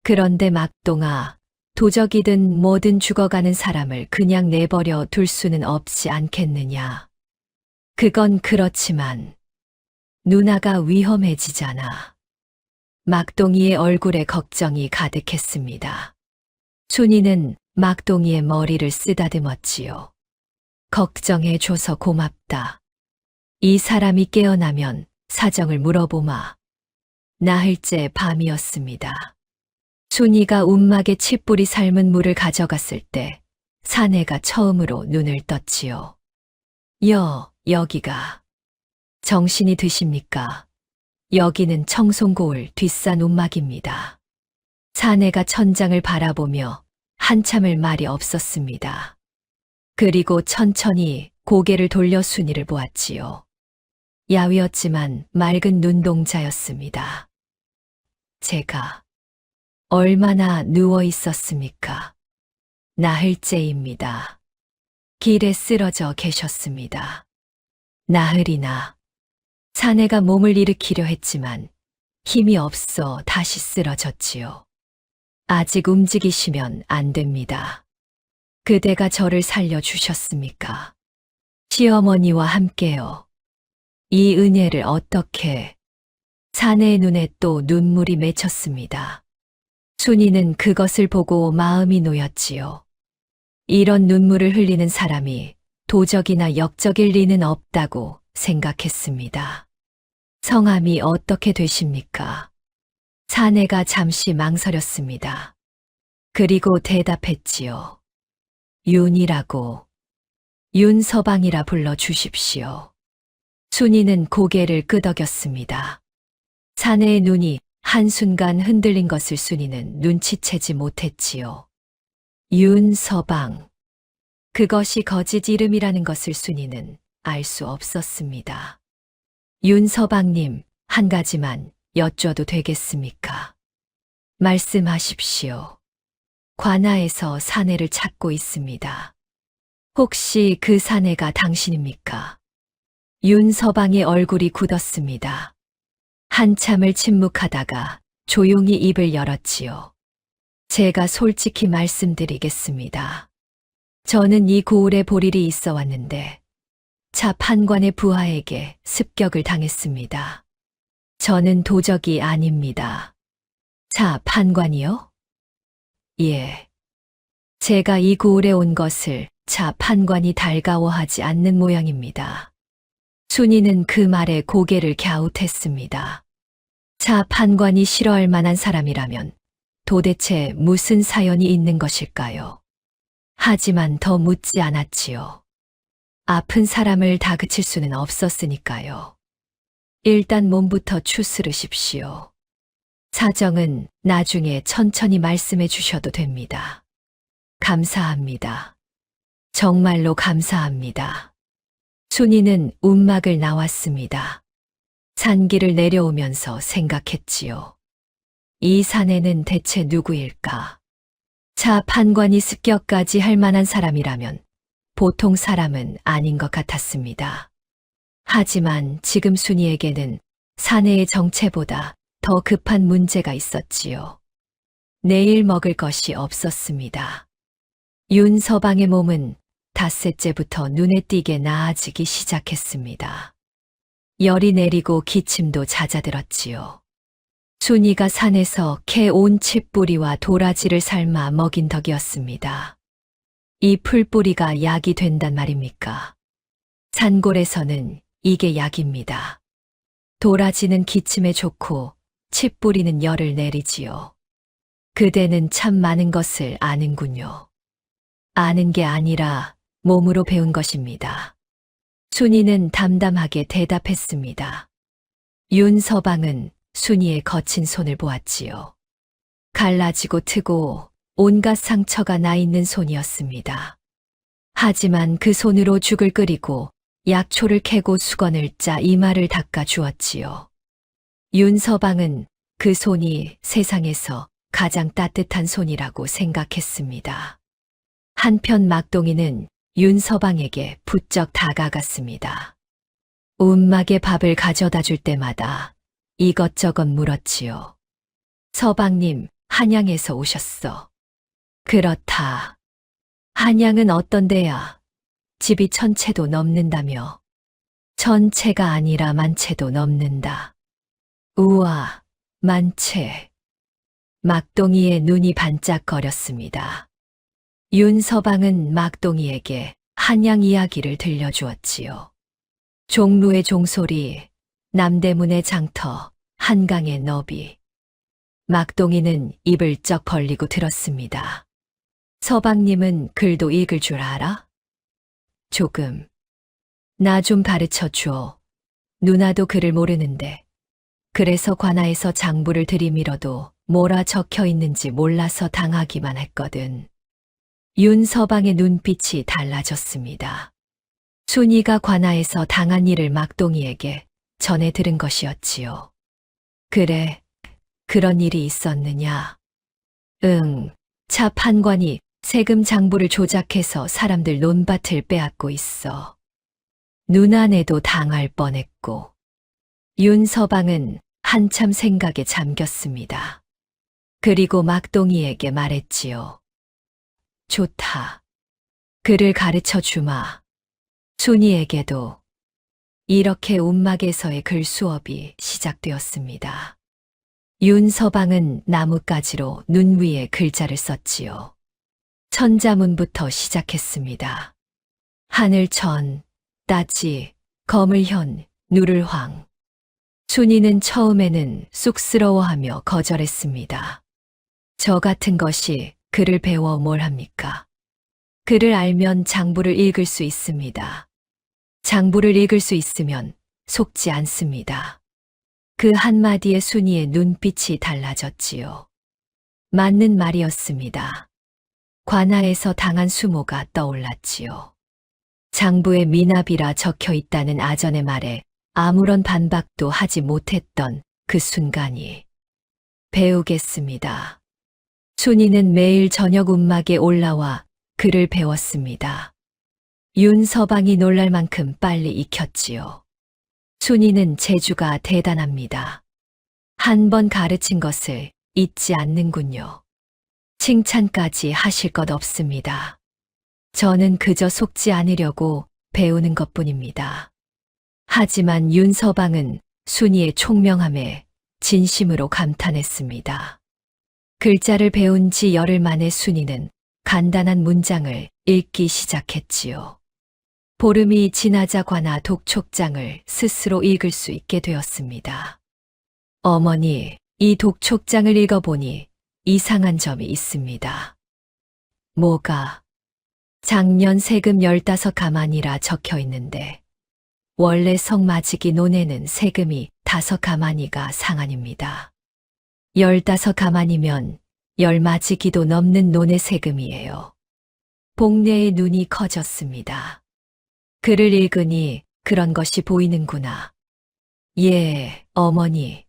그런데 막동아, 도적이든 뭐든 죽어가는 사람을 그냥 내버려 둘 수는 없지 않겠느냐. 그건 그렇지만 누나가 위험해지잖아. 막동이의 얼굴에 걱정이 가득했습니다. 순이는 막동이의 머리를 쓰다듬었지요. 걱정해줘서 고맙다. 이 사람이 깨어나면 사정을 물어보마. 나흘째 밤이었습니다. 순이가 운막에 칡뿌리 삶은 물을 가져갔을 때 사내가 처음으로 눈을 떴지요. 여기가. 정신이 드십니까? 여기는 청송고을 뒷산 운막입니다. 사내가 천장을 바라보며 한참을 말이 없었습니다. 그리고 천천히 고개를 돌려 순이를 보았지요. 야위었지만 맑은 눈동자였습니다. 제가 얼마나 누워 있었습니까? 나흘째입니다. 길에 쓰러져 계셨습니다. 나흘이나. 사내가 몸을 일으키려 했지만 힘이 없어 다시 쓰러졌지요. 아직 움직이시면 안 됩니다. 그대가 저를 살려주셨습니까? 시어머니와 함께요. 이 은혜를 어떻게... 사내의 눈에 또 눈물이 맺혔습니다. 순이는 그것을 보고 마음이 놓였지요. 이런 눈물을 흘리는 사람이 도적이나 역적일 리는 없다고 생각했습니다. 성함이 어떻게 되십니까? 사내가 잠시 망설였습니다. 그리고 대답했지요. 윤이라고. 윤서방이라 불러주십시오. 순이는 고개를 끄덕였습니다. 사내의 눈이 한순간 흔들린 것을 순이는 눈치채지 못했지요. 윤서방. 그것이 거짓 이름이라는 것을 순이는 알 수 없었습니다. 윤서방님, 한 가지만 여쭤도 되겠습니까? 말씀하십시오. 관아에서 사내를 찾고 있습니다. 혹시 그 사내가 당신입니까? 윤서방의 얼굴이 굳었습니다. 한참을 침묵하다가 조용히 입을 열었지요. 제가 솔직히 말씀드리겠습니다. 저는 이 고을에 볼 일이 있어 왔는데 차 판관의 부하에게 습격을 당했습니다. 저는 도적이 아닙니다. 차 판관이요? 예. 제가 이 고을에 온 것을 차 판관이 달가워하지 않는 모양입니다. 순이는 그 말에 고개를 갸웃했습니다. 차 판관이 싫어할 만한 사람이라면 도대체 무슨 사연이 있는 것일까요? 하지만 더 묻지 않았지요. 아픈 사람을 다그칠 수는 없었으니까요. 일단 몸부터 추스르십시오. 사정은 나중에 천천히 말씀해 주셔도 됩니다. 감사합니다. 정말로 감사합니다. 순이는 운막을 나왔습니다. 산길을 내려오면서 생각했지요. 이 사내는 대체 누구일까? 차 판관이 습격까지 할 만한 사람이라면 보통 사람은 아닌 것 같았습니다. 하지만 지금 순이에게는 사내의 정체보다 더 급한 문제가 있었지요. 내일 먹을 것이 없었습니다. 윤서방의 몸은 닷새째부터 눈에 띄게 나아지기 시작했습니다. 열이 내리고 기침도 잦아들었지요. 순이가 산에서 캐 온 칡뿌리와 도라지를 삶아 먹인 덕이었습니다. 이 풀뿌리가 약이 된단 말입니까? 산골에서는 이게 약입니다. 도라지는 기침에 좋고 칡뿌리는 열을 내리지요. 그대는 참 많은 것을 아는군요. 아는 게 아니라 몸으로 배운 것입니다. 순이는 담담하게 대답했습니다. 윤서방은 순이의 거친 손을 보았지요. 갈라지고 트고 온갖 상처가 나 있는 손이었습니다. 하지만 그 손으로 죽을 끓이고 약초를 캐고 수건을 짜 이마를 닦아 주었지요. 윤서방은 그 손이 세상에서 가장 따뜻한 손이라고 생각했습니다. 한편 막동이는 윤서방에게 부쩍 다가갔습니다. 움막에 밥을 가져다 줄 때마다 이것저것 물었지요. 서방님, 한양에서 오셨어. 그렇다. 한양은 어떤 데야? 집이 1000채도 넘는다며. 1000채가 아니라 10,000채도 넘는다. 우와, 10,000채. 막동이의 눈이 반짝거렸습니다. 윤서방은 막동이에게 한양 이야기를 들려주었지요. 종루의 종소리, 남대문의 장터, 한강의 너비. 막동이는 입을 쩍 벌리고 들었습니다. 서방님은 글도 읽을 줄 알아? 조금. 나 좀 가르쳐 줘. 누나도 글을 모르는데. 그래서 관아에서 장부를 들이밀어도 뭐라 적혀 있는지 몰라서 당하기만 했거든. 윤서방의 눈빛이 달라졌습니다. 순이가 관아에서 당한 일을 막동이에게 전해 들은 것이었지요. 그래, 그런 일이 있었느냐? 응, 차 판관이 세금 장부를 조작해서 사람들 논밭을 빼앗고 있어. 누나네도 당할 뻔했고. 윤서방은 한참 생각에 잠겼습니다. 그리고 막동이에게 말했지요. 좋다. 글을 가르쳐 주마. 순이에게도. 이렇게 움막에서의 글 수업이 시작되었습니다. 윤서방은 나뭇가지로 눈 위에 글자를 썼지요. 천자문부터 시작했습니다. 하늘천, 따지, 거물현, 누를황. 순이는 처음에는 쑥스러워하며 거절했습니다. 저 같은 것이 글을 배워 뭘 합니까? 글을 알면 장부를 읽을 수 있습니다. 장부를 읽을 수 있으면 속지 않습니다. 그 한마디에 순이의 눈빛이 달라졌지요. 맞는 말이었습니다. 관아에서 당한 수모가 떠올랐지요. 장부에 미납이라 적혀 있다는 아전의 말에 아무런 반박도 하지 못했던 그 순간이. 배우겠습니다. 순이는 매일 저녁 움막에 올라와 글을 배웠습니다. 윤서방이 놀랄 만큼 빨리 익혔지요. 순이는 재주가 대단합니다. 한 번 가르친 것을 잊지 않는군요. 칭찬까지 하실 것 없습니다. 저는 그저 속지 않으려고 배우는 것뿐입니다. 하지만 윤서방은 순이의 총명함에 진심으로 감탄했습니다. 글자를 배운 지 열흘 만에 순이는 간단한 문장을 읽기 시작했지요. 보름이 지나자 관아 독촉장을 스스로 읽을 수 있게 되었습니다. 어머니, 이 독촉장을 읽어보니 이상한 점이 있습니다. 뭐가? 작년 세금 15가만이라 적혀 있는데 원래 성맞이기 논에는 세금이 5가만이가 상한입니다. 15가만이면 10맞이기도 넘는 논의 세금이에요. 복례의 눈이 커졌습니다. 글을 읽으니 그런 것이 보이는구나. 예, 어머니.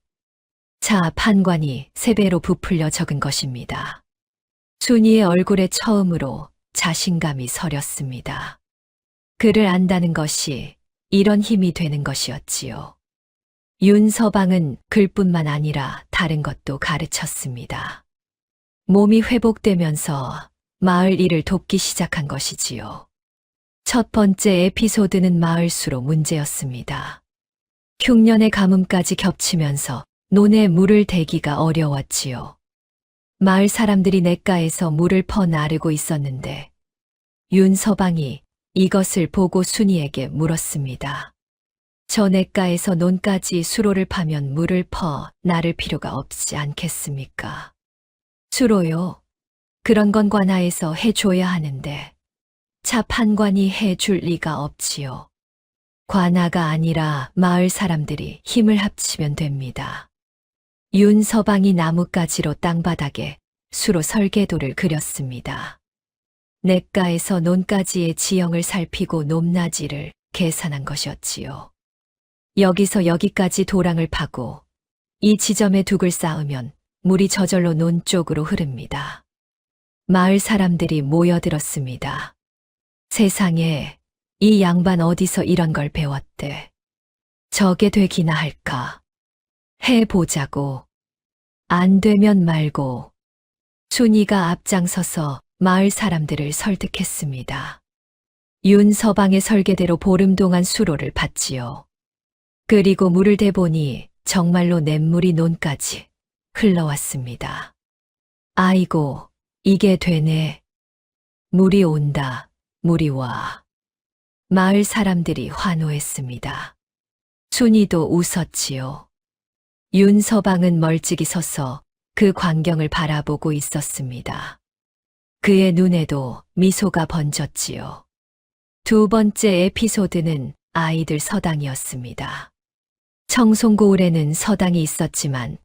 자, 판관이 3배로 부풀려 적은 것입니다. 순이의 얼굴에 처음으로 자신감이 서렸습니다. 그를 안다는 것이 이런 힘이 되는 것이었지요. 윤서방은 글뿐만 아니라 다른 것도 가르쳤습니다. 몸이 회복되면서 마을 일을 돕기 시작한 것이지요. 첫 번째 에피소드는 마을수로 문제였습니다. 흉년의 가뭄까지 겹치면서 논에 물을 대기가 어려웠지요. 마을 사람들이 냇가에서 물을 퍼 나르고 있었는데 윤서방이 이것을 보고 순이에게 물었습니다. 저 냇가에서 논까지 수로를 파면 물을 퍼 나를 필요가 없지 않겠습니까? 수로요? 그런 건 관아에서 해줘야 하는데 차 판관이 해줄 리가 없지요. 관아가 아니라 마을 사람들이 힘을 합치면 됩니다. 윤서방이 나뭇가지로 땅바닥에 수로 설계도를 그렸습니다. 냇가에서 논까지의 지형을 살피고 높낮이를 계산한 것이었지요. 여기서 여기까지 도랑을 파고 이 지점에 둑을 쌓으면 물이 저절로 논 쪽으로 흐릅니다. 마을 사람들이 모여들었습니다. 세상에, 이 양반 어디서 이런 걸 배웠대. 저게 되기나 할까. 해보자고. 안 되면 말고. 순이가 앞장서서 마을 사람들을 설득했습니다. 윤서방의 설계대로 보름 동안 수로를 팠지요. 그리고 물을 대보니 정말로 냇물이 논까지 흘러왔습니다. 아이고, 이게 되네. 물이 온다, 물이 와. 마을 사람들이 환호했습니다. 순이도 웃었지요. 윤서방은 멀찍이 서서 그 광경을 바라보고 있었습니다. 그의 눈에도 미소가 번졌지요. 두 번째 에피소드는 아이들 서당이었습니다. 청송고을에는 서당이 있었지만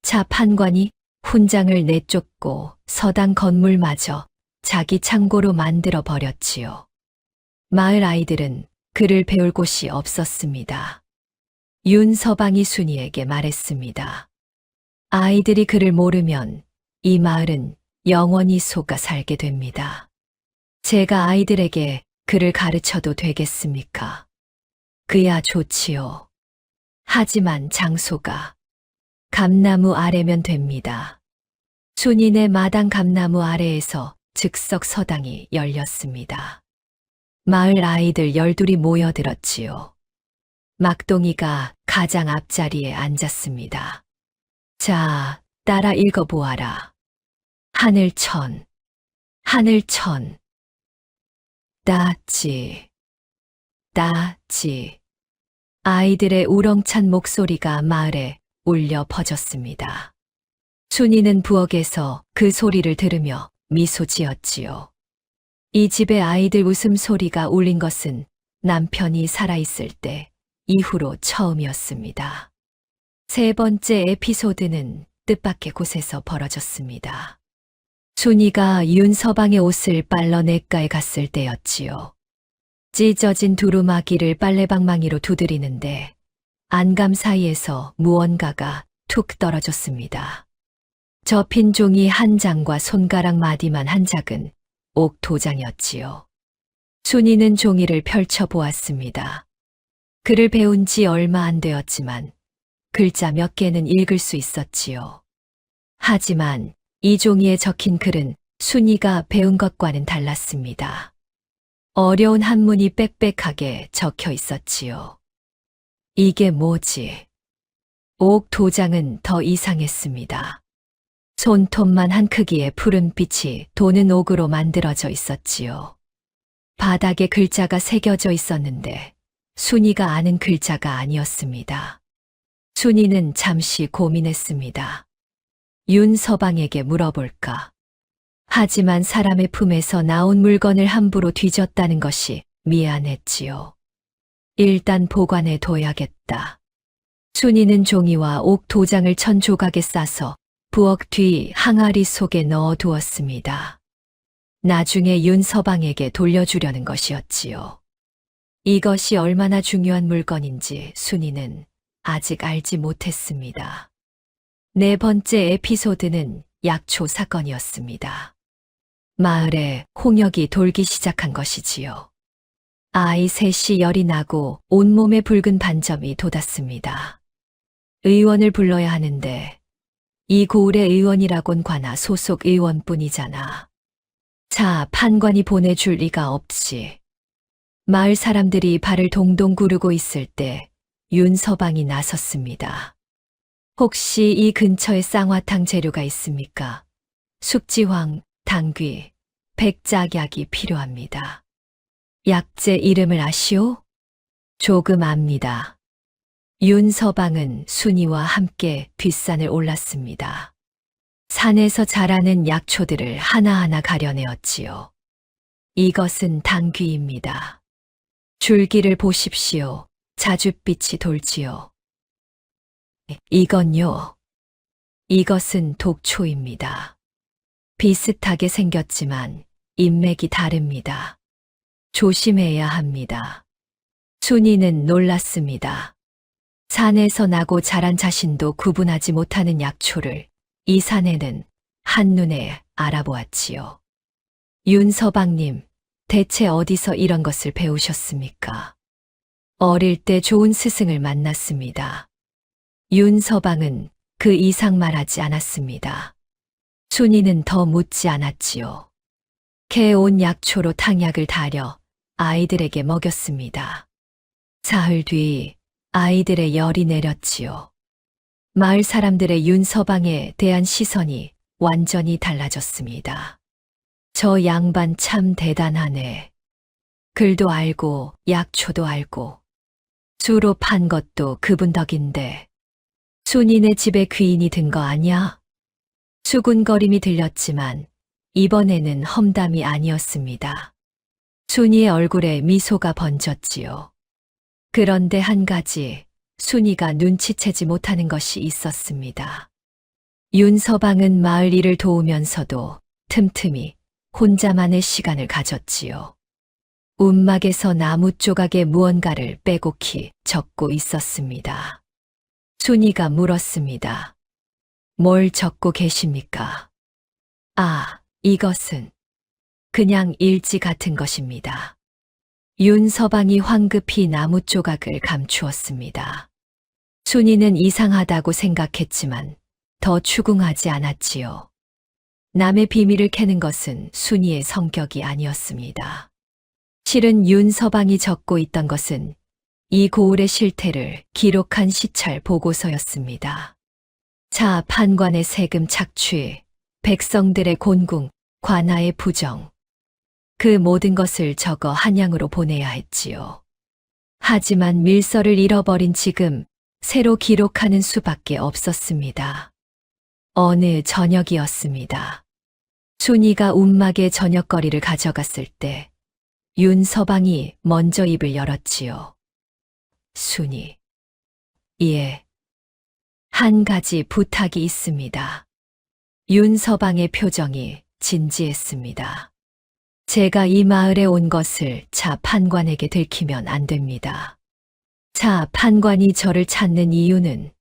차 판관이 훈장을 내쫓고 서당 건물마저 자기 창고로 만들어 버렸지요. 마을 아이들은 그를 배울 곳이 없었습니다. 윤서방이 순이에게 말했습니다. 아이들이 그를 모르면 이 마을은 영원히 속아 살게 됩니다. 제가 아이들에게 그를 가르쳐도 되겠습니까? 그야 좋지요. 하지만 장소가 감나무 아래면 됩니다. 순인의 마당 감나무 아래에서 즉석 서당이 열렸습니다. 마을 아이들 12이 모여들었지요. 막동이가 가장 앞자리에 앉았습니다. 자, 따라 읽어보아라. 하늘천, 하늘천, 따지, 따지. 아이들의 우렁찬 목소리가 마을에 울려 퍼졌습니다. 순이는 부엌에서 그 소리를 들으며 미소 지었지요. 이 집의 아이들 웃음소리가 울린 것은 남편이 살아있을 때 이후로 처음이었습니다. 세 번째 에피소드는 뜻밖의 곳에서 벌어졌습니다. 순이가 윤서방의 옷을 빨러 냇가에 갔을 때였지요. 찢어진 두루마기를 빨래방망이로 두드리는데 안감 사이에서 무언가가 툭 떨어졌습니다. 접힌 종이 한 장과 손가락 마디만 한 작은 옥 도장이었지요. 순이는 종이를 펼쳐보았습니다. 글을 배운 지 얼마 안 되었지만 글자 몇 개는 읽을 수 있었지요. 하지만 이 종이에 적힌 글은 순이가 배운 것과는 달랐습니다. 어려운 한문이 빽빽하게 적혀 있었지요. 이게 뭐지? 옥 도장은 더 이상했습니다. 손톱만 한 크기의 푸른 빛이 도는 옥으로 만들어져 있었지요. 바닥에 글자가 새겨져 있었는데 순이가 아는 글자가 아니었습니다. 순이는 잠시 고민했습니다. 윤서방에게 물어볼까? 하지만 사람의 품에서 나온 물건을 함부로 뒤졌다는 것이 미안했지요. 일단 보관해 둬야겠다. 순이는 종이와 옥 도장을 천 조각에 싸서 부엌 뒤 항아리 속에 넣어 두었습니다. 나중에 윤서방에게 돌려주려는 것이었지요. 이것이 얼마나 중요한 물건인지 순이는 아직 알지 못했습니다. 네 번째 에피소드는 약초 사건이었습니다. 마을에 홍역이 돌기 시작한 것이지요. 아이 셋이 열이 나고 온몸에 붉은 반점이 돋았습니다. 의원을 불러야 하는데 이 고을의 의원이라곤 관아 소속 의원뿐이잖아. 자, 판관이 보내줄 리가 없지. 마을 사람들이 발을 동동 구르고 있을 때 윤서방이 나섰습니다. 혹시 이 근처에 쌍화탕 재료가 있습니까? 숙지황, 당귀, 백작약이 필요합니다. 약재 이름을 아시오? 조금 압니다. 윤서방은 순이와 함께 뒷산을 올랐습니다. 산에서 자라는 약초들을 하나하나 가려내었지요. 이것은 당귀입니다. 줄기를 보십시오. 자줏빛이 돌지요. 이건요. 이것은 독초입니다. 비슷하게 생겼지만 인맥이 다릅니다. 조심해야 합니다. 순이는 놀랐습니다. 산에서 나고 자란 자신도 구분하지 못하는 약초를 이 산에는 한눈에 알아보았지요. 윤서방님, 대체 어디서 이런 것을 배우셨습니까? 어릴 때 좋은 스승을 만났습니다. 윤서방은 그 이상 말하지 않았습니다. 순이는 더 묻지 않았지요. 캐온 약초로 탕약을 달여 아이들에게 먹였습니다. 사흘 뒤 아이들의 열이 내렸지요. 마을 사람들의 윤서방에 대한 시선이 완전히 달라졌습니다. 저 양반 참 대단하네. 글도 알고 약초도 알고 수로 판 것도 그분 덕인데 순이네 집에 귀인이 든 거 아냐? 수군거림이 들렸지만 이번에는 험담이 아니었습니다. 순이의 얼굴에 미소가 번졌지요. 그런데 한 가지 순이가 눈치채지 못하는 것이 있었습니다. 윤서방은 마을 일을 도우면서도 틈틈이 혼자만의 시간을 가졌지요. 움막에서 나무 조각에 무언가를 빼곡히 적고 있었습니다. 순이가 물었습니다. 뭘 적고 계십니까? 아, 이것은 그냥 일지 같은 것입니다. 윤서방이 황급히 나무 조각을 감추었습니다. 순이는 이상하다고 생각했지만 더 추궁하지 않았지요. 남의 비밀을 캐는 것은 순이의 성격이 아니었습니다. 실은 윤서방이 적고 있던 것은 이 고을의 실태를 기록한 시찰 보고서였습니다. 자, 판관의 세금 착취, 백성들의 곤궁, 관아의 부정, 그 모든 것을 적어 한양으로 보내야 했지요. 하지만 밀서를 잃어버린 지금 새로 기록하는 수밖에 없었습니다. 어느 저녁이었습니다. 순이가 움막에 저녁거리를 가져갔을 때 윤서방이 먼저 입을 열었지요. 순이. 예. 한 가지 부탁이 있습니다. 윤서방의 표정이 진지했습니다. 제가 이 마을에 온 것을 차 판관에게 들키면 안 됩니다. 차 판관이 저를 찾는 이유는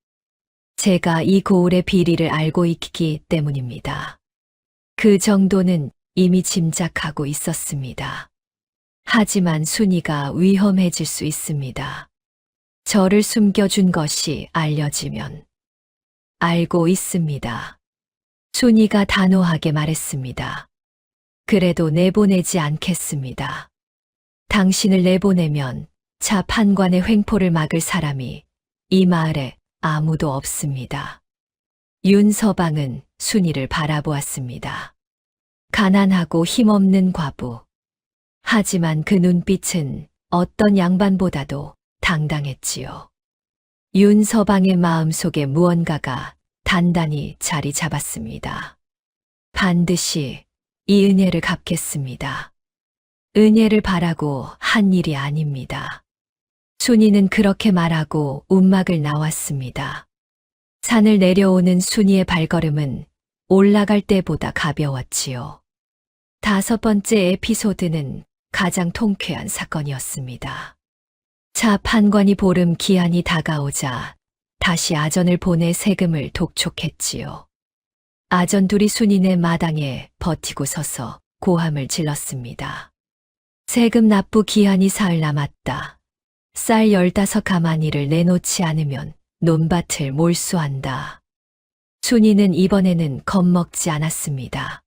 제가 이 고을의 비리를 알고 있기 때문입니다. 그 정도는 이미 짐작하고 있었습니다. 하지만 순이가 위험해질 수 있습니다. 저를 숨겨준 것이 알려지면. 알고 있습니다. 순이가 단호하게 말했습니다. 그래도 내보내지 않겠습니다. 당신을 내보내면 차 판관의 횡포를 막을 사람이 이 마을에 아무도 없습니다. 윤서방은 순이를 바라보았습니다. 가난하고 힘없는 과부. 하지만 그 눈빛은 어떤 양반보다도 당당했지요. 윤서방의 마음속에 무언가가 단단히 자리 잡았습니다. 반드시 이 은혜를 갚겠습니다. 은혜를 바라고 한 일이 아닙니다. 순이는 그렇게 말하고 움막을 나왔습니다. 산을 내려오는 순이의 발걸음은 올라갈 때보다 가벼웠지요. 다섯 번째 에피소드는 가장 통쾌한 사건이었습니다. 차 판관이 보름 기한이 다가오자 다시 아전을 보내 세금을 독촉했지요. 아전 둘이 순인의 마당에 버티고 서서 고함을 질렀습니다. 세금 납부 기한이 사흘 남았다. 쌀 15가마니를 내놓지 않으면 논밭을 몰수한다. 순이는 이번에는 겁먹지 않았습니다.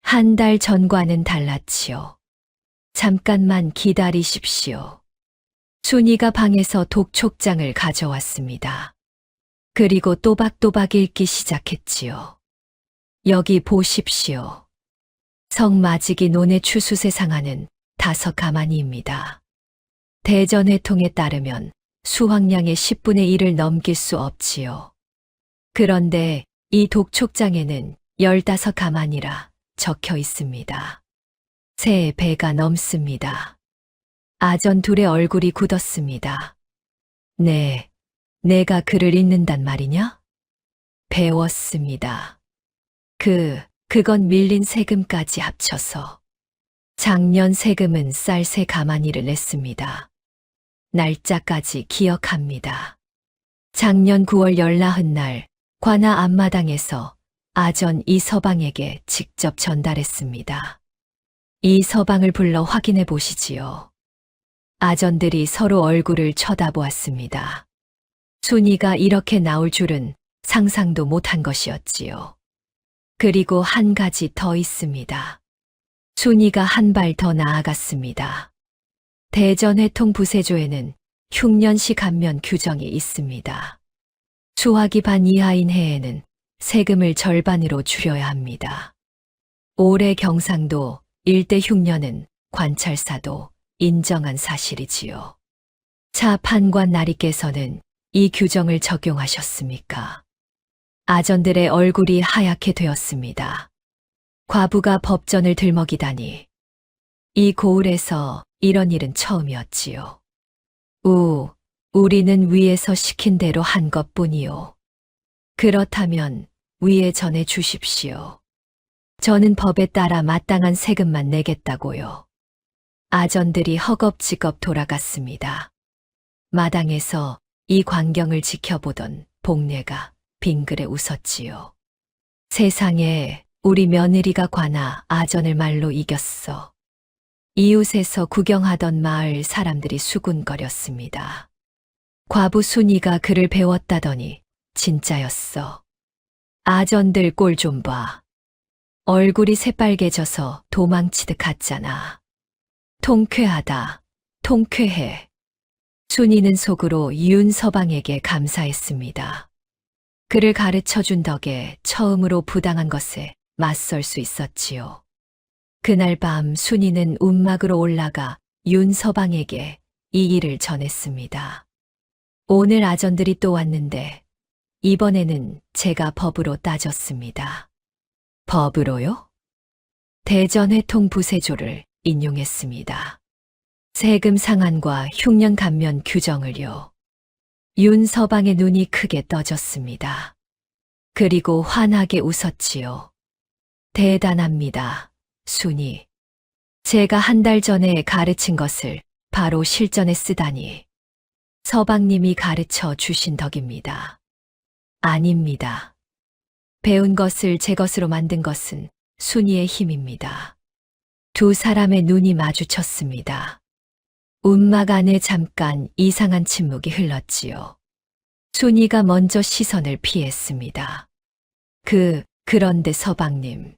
한 달 전과는 달랐지요. 잠깐만 기다리십시오. 순이가 방에서 독촉장을 가져왔습니다. 그리고 또박또박 읽기 시작했지요. 여기 보십시오. 성마지기 논의 추수세 상한은 5가마니입니다. 대전회통에 따르면 수확량의 10분의 1을 넘길 수 없지요. 그런데 이 독촉장에는 15가마니라 적혀 있습니다. 3배가 넘습니다. 아전 둘의 얼굴이 굳었습니다. 네, 내가 글을 읽는단 말이냐? 배웠습니다. 그건 밀린 세금까지 합쳐서. 작년 세금은 쌀 3가마니를 냈습니다. 날짜까지 기억합니다. 작년 9월 열나흔날 관아 앞마당에서 아전 이서방에게 직접 전달했습니다. 이 서방을 불러 확인해 보시지요. 아전들이 서로 얼굴을 쳐다보았습니다. 순이가 이렇게 나올 줄은 상상도 못한 것이었지요. 그리고 한 가지 더 있습니다. 순이가 한 발 더 나아갔습니다. 대전회통 부세조에는 흉년시 감면 규정이 있습니다. 수확이 반 이하인 해에는 세금을 절반으로 줄여야 합니다. 올해 경상도 일대 흉년은 관찰사도 인정한 사실이지요. 차 판관 나리께서는 이 규정을 적용하셨습니까? 아전들의 얼굴이 하얗게 되었습니다. 과부가 법전을 들먹이다니. 이 고을에서 이런 일은 처음이었지요. 우리는 위에서 시킨 대로 한 것뿐이요. 그렇다면 위에 전해 주십시오. 저는 법에 따라 마땅한 세금만 내겠다고요. 아전들이 허겁지겁 돌아갔습니다. 마당에서 이 광경을 지켜보던 복례가 빙그레 웃었지요. 세상에 우리 며느리가 관아 아전을 말로 이겼어. 이웃에서 구경하던 마을 사람들이 수군거렸습니다. 과부 순이가 글을 배웠다더니 진짜였어. 아전들 꼴 좀 봐. 얼굴이 새빨개져서 도망치듯 갔잖아. 통쾌하다. 통쾌해. 순이는 속으로 윤서방에게 감사했습니다. 그를 가르쳐준 덕에 처음으로 부당한 것에 맞설 수 있었지요. 그날 밤 순이는 움막으로 올라가 윤서방에게 이 일을 전했습니다. 오늘 아전들이 또 왔는데 이번에는 제가 법으로 따졌습니다. 법으로요? 대전회통 부세조를 인용했습니다. 세금 상한과 흉년 감면 규정을요. 윤서방의 눈이 크게 떠졌습니다. 그리고 환하게 웃었지요. 대단합니다, 순이. 제가 한 달 전에 가르친 것을 바로 실전에 쓰다니. 서방님이 가르쳐 주신 덕입니다. 아닙니다. 배운 것을 제 것으로 만든 것은 순이의 힘입니다. 두 사람의 눈이 마주쳤습니다. 움막 안에 잠깐 이상한 침묵이 흘렀지요. 순이가 먼저 시선을 피했습니다. 그런데 서방님.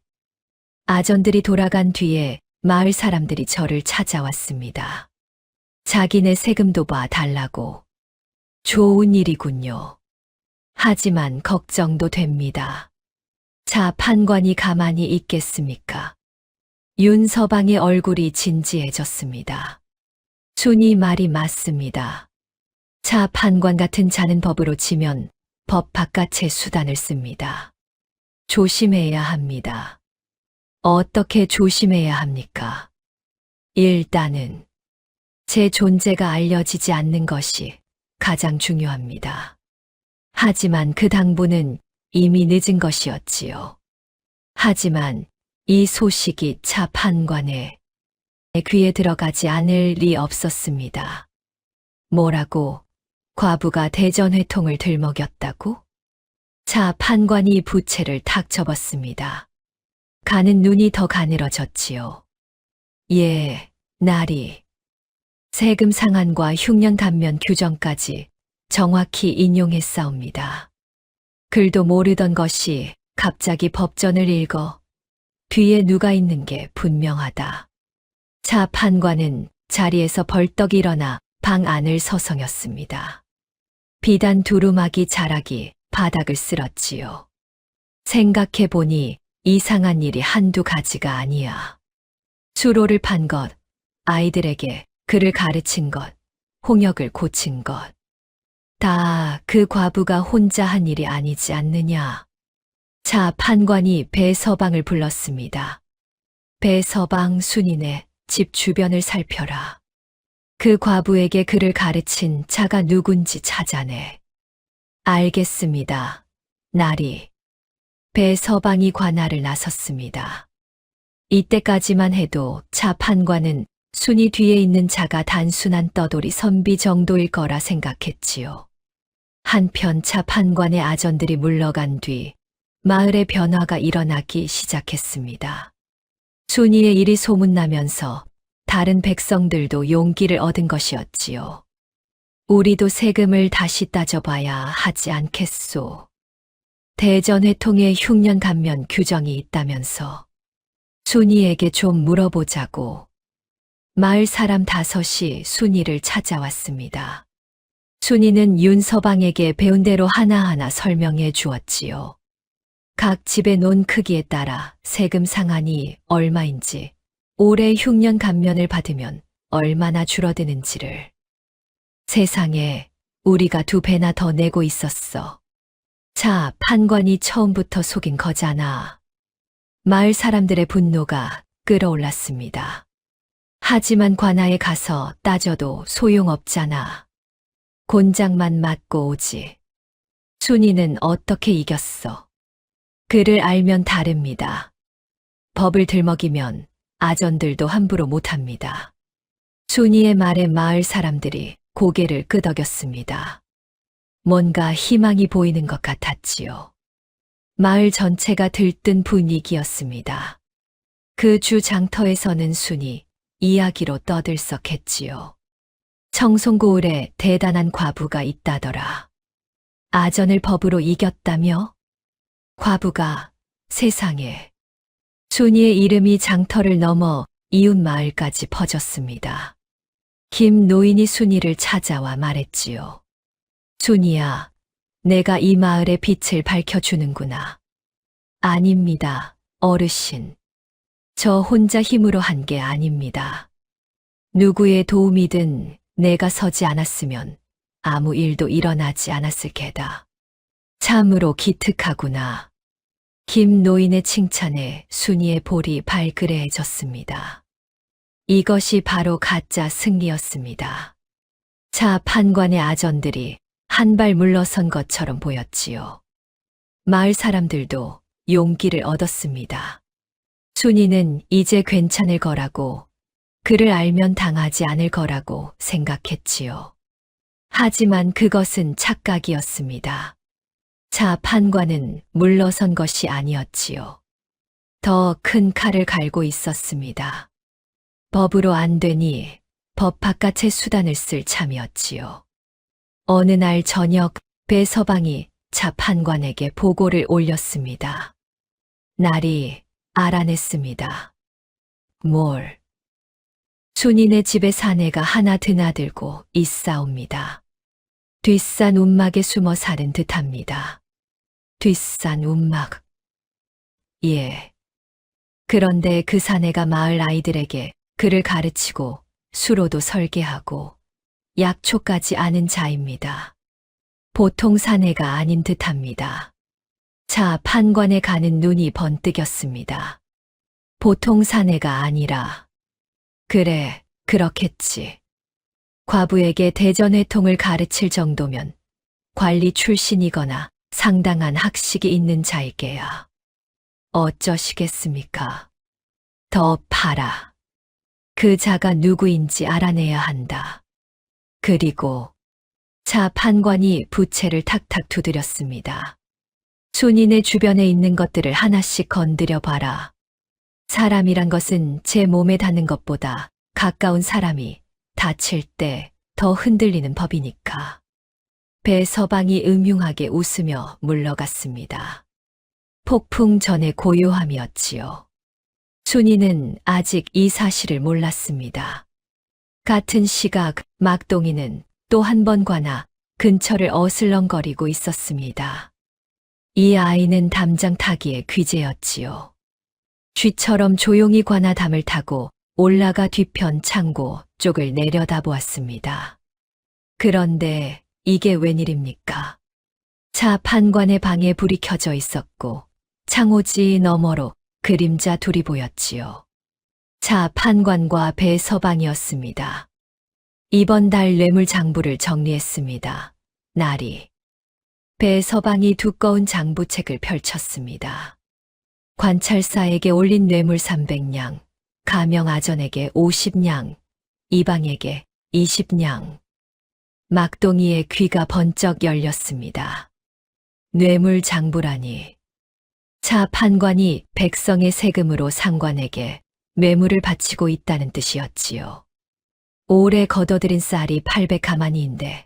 아전들이 돌아간 뒤에 마을 사람들이 저를 찾아왔습니다. 자기네 세금도 봐 달라고. 좋은 일이군요. 하지만 걱정도 됩니다. 자, 판관이 가만히 있겠습니까? 윤서방의 얼굴이 진지해졌습니다. 순이 말이 맞습니다. 자, 판관 같은 자는 법으로 치면 법 바깥의 수단을 씁니다. 조심해야 합니다. 어떻게 조심해야 합니까? 일단은 제 존재가 알려지지 않는 것이 가장 중요합니다. 하지만 그 당부는 이미 늦은 것이었지요. 하지만 이 소식이 차 판관의 귀에 들어가지 않을 리 없었습니다. 뭐라고? 과부가 대전회통을 들먹였다고? 차 판관이 부채를 탁 접었습니다. 가는 눈이 더 가늘어졌지요. 예, 나리. 세금 상한과 흉년 감면 규정까지 정확히 인용했사옵니다. 글도 모르던 것이 갑자기 법전을 읽어 뒤에 누가 있는 게 분명하다. 차 판관은 자리에서 벌떡 일어나 방 안을 서성였습니다. 비단 두루마기 자락이 바닥을 쓸었지요. 생각해보니 이상한 일이 한두 가지가 아니야. 수로를 판 것, 아이들에게 글을 가르친 것, 홍역을 고친 것. 다 그 과부가 혼자 한 일이 아니지 않느냐. 차 판관이 배서방을 불렀습니다. 배서방 순인의 집 주변을 살펴라. 그 과부에게 글을 가르친 자가 누군지 찾아내. 알겠습니다. 나리. 배서방이 관할을 나섰습니다. 이때까지만 해도 차 판관은 순이 뒤에 있는 자가 단순한 떠돌이 선비 정도일 거라 생각했지요. 한편 차 판관의 아전들이 물러간 뒤 마을의 변화가 일어나기 시작했습니다. 순이의 일이 소문나면서 다른 백성들도 용기를 얻은 것이었지요. 우리도 세금을 다시 따져봐야 하지 않겠소. 대전회통에 흉년 감면 규정이 있다면서 순이에게 좀 물어보자고. 마을 사람 5이 순이를 찾아왔습니다. 순이는 윤서방에게 배운 대로 하나하나 설명해 주었지요. 각 집의 논 크기에 따라 세금 상한이 얼마인지, 올해 흉년 감면을 받으면 얼마나 줄어드는지를. 세상에 우리가 2배나 더 내고 있었어. 자, 판관이 처음부터 속인 거잖아. 마을 사람들의 분노가 끓어올랐습니다. 하지만 관아에 가서 따져도 소용없잖아. 곤장만 맞고 오지. 순이는 어떻게 이겼어? 그를 알면 다릅니다. 법을 들먹이면 아전들도 함부로 못합니다. 순이의 말에 마을 사람들이 고개를 끄덕였습니다. 뭔가 희망이 보이는 것 같았지요. 마을 전체가 들뜬 분위기였습니다. 그 주 장터에서는 순이 이야기로 떠들썩했지요. 청송고을에 대단한 과부가 있다더라. 아전을 법으로 이겼다며? 과부가 세상에. 순이의 이름이 장터를 넘어 이웃 마을까지 퍼졌습니다. 김 노인이 순이를 찾아와 말했지요. 순이야, 내가 이 마을의 빛을 밝혀주는구나. 아닙니다, 어르신. 저 혼자 힘으로 한 게 아닙니다. 누구의 도움이든 내가 서지 않았으면 아무 일도 일어나지 않았을 게다. 참으로 기특하구나. 김 노인의 칭찬에 순이의 볼이 발그레해졌습니다. 이것이 바로 가짜 승리였습니다. 차 판관의 아전들이 한 발 물러선 것처럼 보였지요. 마을 사람들도 용기를 얻었습니다. 순이는 이제 괜찮을 거라고, 그를 알면 당하지 않을 거라고 생각했지요. 하지만 그것은 착각이었습니다. 차 판관은 물러선 것이 아니었지요. 더 큰 칼을 갈고 있었습니다. 법으로 안 되니 법 바깥의 수단을 쓸 참이었지요. 어느 날 저녁 배서방이 차 판관에게 보고를 올렸습니다. 날이 알아냈습니다. 뭘? 순이네 집에 사내가 하나 드나들고 있사옵니다. 뒷산 움막에 숨어 사는 듯합니다. 뒷산 움막. 예. 그런데 그 사내가 마을 아이들에게 글을 가르치고 수로도 설계하고 약초까지 아는 자입니다. 보통 사내가 아닌 듯합니다. 차 판관에 가는 눈이 번뜩였습니다. 보통 사내가 아니라. 그래, 그렇겠지. 과부에게 대전회통을 가르칠 정도면 관리 출신이거나 상당한 학식이 있는 자이게야. 어쩌시겠습니까? 더 파라. 그 자가 누구인지 알아내야 한다. 그리고 차 판관이 부채를 탁탁 두드렸습니다. 순인의 주변에 있는 것들을 하나씩 건드려 봐라. 사람이란 것은 제 몸에 닿는 것보다 가까운 사람이 다칠 때 더 흔들리는 법이니까. 배서방이 음흉하게 웃으며 물러갔습니다. 폭풍 전의 고요함이었지요. 순이는 아직 이 사실을 몰랐습니다. 같은 시각 막동이는 또 한 번 관아 근처를 어슬렁거리고 있었습니다. 이 아이는 담장 타기의 귀재였지요. 쥐처럼 조용히 관아 담을 타고 올라가 뒤편 창고 쪽을 내려다보았습니다. 그런데 이게 웬일입니까? 차 판관의 방에 불이 켜져 있었고 창호지 너머로 그림자 둘이 보였지요. 차 판관과 배서방이었습니다. 이번 달 뇌물 장부를 정리했습니다. 날이. 배서방이 두꺼운 장부책을 펼쳤습니다. 관찰사에게 올린 뇌물 300냥, 가명 아전에게 50냥, 이방에게 20냥. 막동이의 귀가 번쩍 열렸습니다. 뇌물 장부라니. 차 판관이 백성의 세금으로 상관에게 뇌물을 바치고 있다는 뜻이었지요. 올해 걷어들인 쌀이 800가마니인데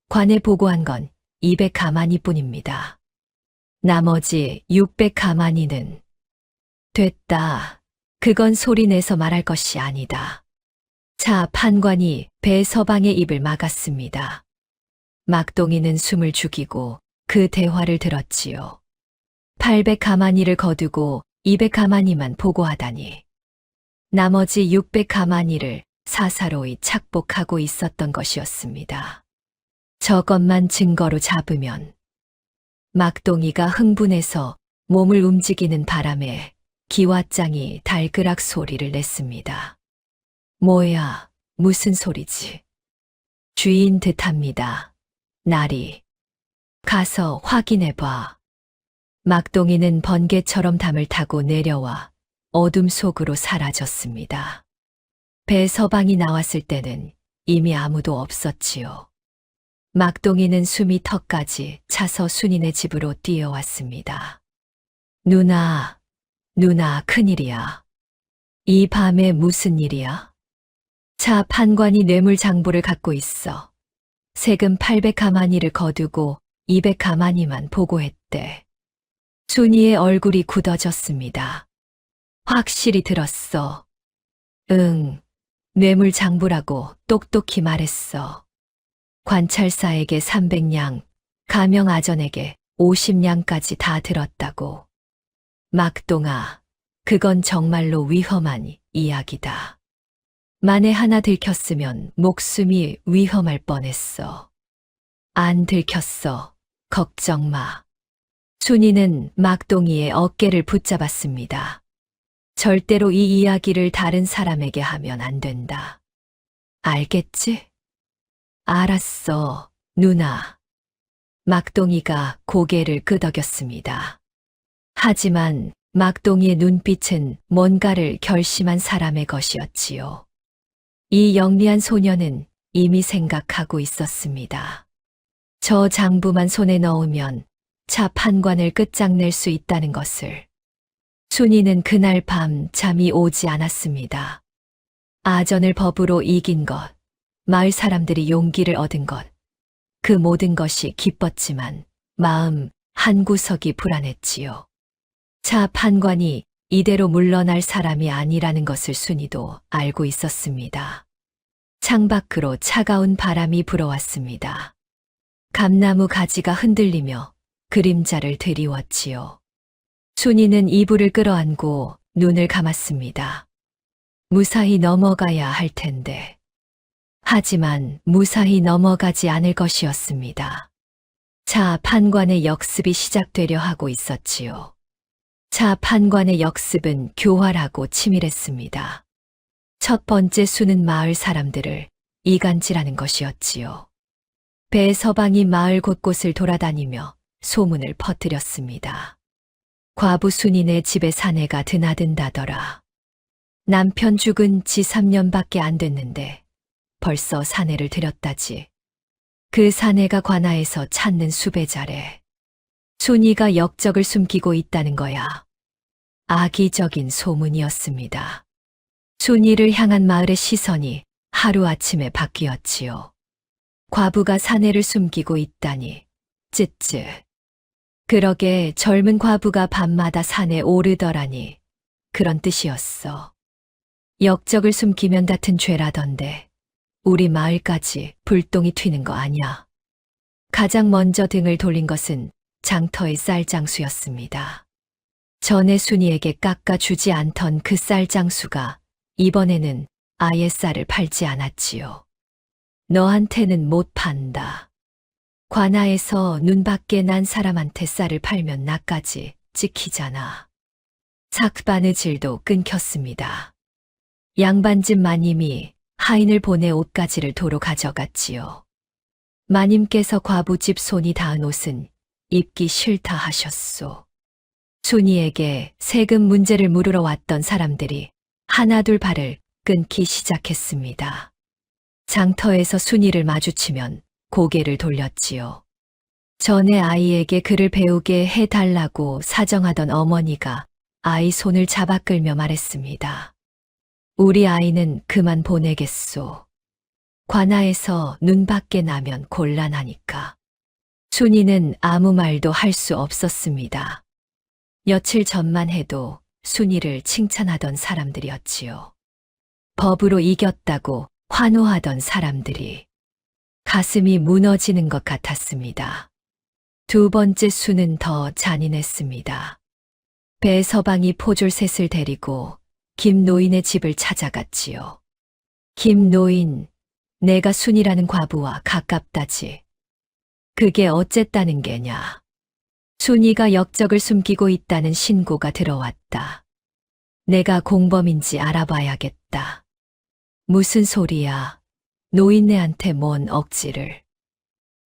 관에 보고한 건 200가마니뿐입니다. 나머지 600가마니는 됐다. 그건 소리내서 말할 것이 아니다. 차 판관이 배서방의 입을 막았습니다. 막동이는 숨을 죽이고 그 대화를 들었지요. 800가마니를 거두고 200가마니만 보고하다니. 나머지 600가마니를 사사로이 착복하고 있었던 것이었습니다. 저것만 증거로 잡으면. 막동이가 흥분해서 몸을 움직이는 바람에 기왓장이 달그락 소리를 냈습니다. 뭐야, 무슨 소리지? 쥐인 듯합니다. 나리. 가서 확인해봐. 막동이는 번개처럼 담을 타고 내려와 어둠 속으로 사라졌습니다. 배서방이 나왔을 때는 이미 아무도 없었지요. 막동이는 숨이 턱까지 차서 순인의 집으로 뛰어왔습니다. 누나, 큰일이야. 이 밤에 무슨 일이야? 차 판관이 뇌물 장부를 갖고 있어. 세금 800가마니를 거두고 200가마니만 보고했대. 순이의 얼굴이 굳어졌습니다. 확실히 들었어. 응, 뇌물 장부라고 똑똑히 말했어. 관찰사에게 300냥, 가명 아전에게 50냥까지 다 들었다고. 막동아, 그건 정말로 위험한 이야기다. 만에 하나 들켰으면 목숨이 위험할 뻔했어. 안 들켰어. 걱정 마. 순이는 막동이의 어깨를 붙잡았습니다. 절대로 이 이야기를 다른 사람에게 하면 안 된다. 알겠지? 알았어, 누나. 막동이가 고개를 끄덕였습니다. 하지만 막동이의 눈빛은 뭔가를 결심한 사람의 것이었지요. 이 영리한 소녀는 이미 생각하고 있었습니다. 저 장부만 손에 넣으면 차 판관을 끝장낼 수 있다는 것을. 순이는 그날 밤 잠이 오지 않았습니다. 아전을 법으로 이긴 것, 마을 사람들이 용기를 얻은 것, 그 모든 것이 기뻤지만 마음 한구석이 불안했지요. 차 판관이 이대로 물러날 사람이 아니라는 것을 순이도 알고 있었습니다. 창밖으로 차가운 바람이 불어왔습니다. 감나무 가지가 흔들리며 그림자를 드리웠지요. 순이는 이불을 끌어안고 눈을 감았습니다. 무사히 넘어가야 할 텐데. 하지만 무사히 넘어가지 않을 것이었습니다. 차 판관의 역습이 시작되려 하고 있었지요. 차 판관의 역습은 교활하고 치밀했습니다. 첫 번째 수는 마을 사람들을 이간질하는 것이었지요. 배서방이 마을 곳곳을 돌아다니며 소문을 퍼뜨렸습니다. 과부 순인의 집에 사내가 드나든다더라. 남편 죽은 지 3년밖에 안 됐는데 벌써 사내를 들였다지. 그 사내가 관아에서 찾는 수배자래. 순이가 역적을 숨기고 있다는 거야. 악의적인 소문이었습니다. 순이를 향한 마을의 시선이 하루아침에 바뀌었지요. 과부가 사내를 숨기고 있다니. 쯧쯧. 그러게 젊은 과부가 밤마다 산에 오르더라니. 그런 뜻이었어. 역적을 숨기면 같은 죄라던데 우리 마을까지 불똥이 튀는 거 아냐. 가장 먼저 등을 돌린 것은 장터의 쌀장수였습니다. 전에 순이에게 깎아주지 않던 그 쌀장수가 이번에는 아예 쌀을 팔지 않았지요. 너한테는 못 판다. 관아에서 눈밖에 난 사람한테 쌀을 팔면 나까지 찍히잖아. 삭바느질도 끊겼습니다. 양반집 마님이 하인을 보내 옷가지를 도로 가져갔지요. 마님께서 과부집 손이 닿은 옷은 입기 싫다 하셨소. 순이에게 세금 문제를 물으러 왔던 사람들이 하나둘 발을 끊기 시작했습니다. 장터에서 순이를 마주치면 고개를 돌렸지요. 전에 아이에게 글을 배우게 해달라고 사정하던 어머니가 아이 손을 잡아 끌며 말했습니다. 우리 아이는 그만 보내겠소. 관아에서 눈밖에 나면 곤란하니까. 순이는 아무 말도 할 수 없었습니다. 며칠 전만 해도 순이를 칭찬하던 사람들이었지요. 법으로 이겼다고 환호하던 사람들이 가슴이 무너지는 것 같았습니다. 두 번째 수는 더 잔인했습니다. 배서방이 포졸셋을 데리고 김노인의 집을 찾아갔지요. 김노인, 내가 순이라는 과부와 가깝다지. 그게 어쨌다는 게냐. 순이가 역적을 숨기고 있다는 신고가 들어왔다. 내가 공범인지 알아봐야겠다. 무슨 소리야. 노인네한테 뭔 억지를.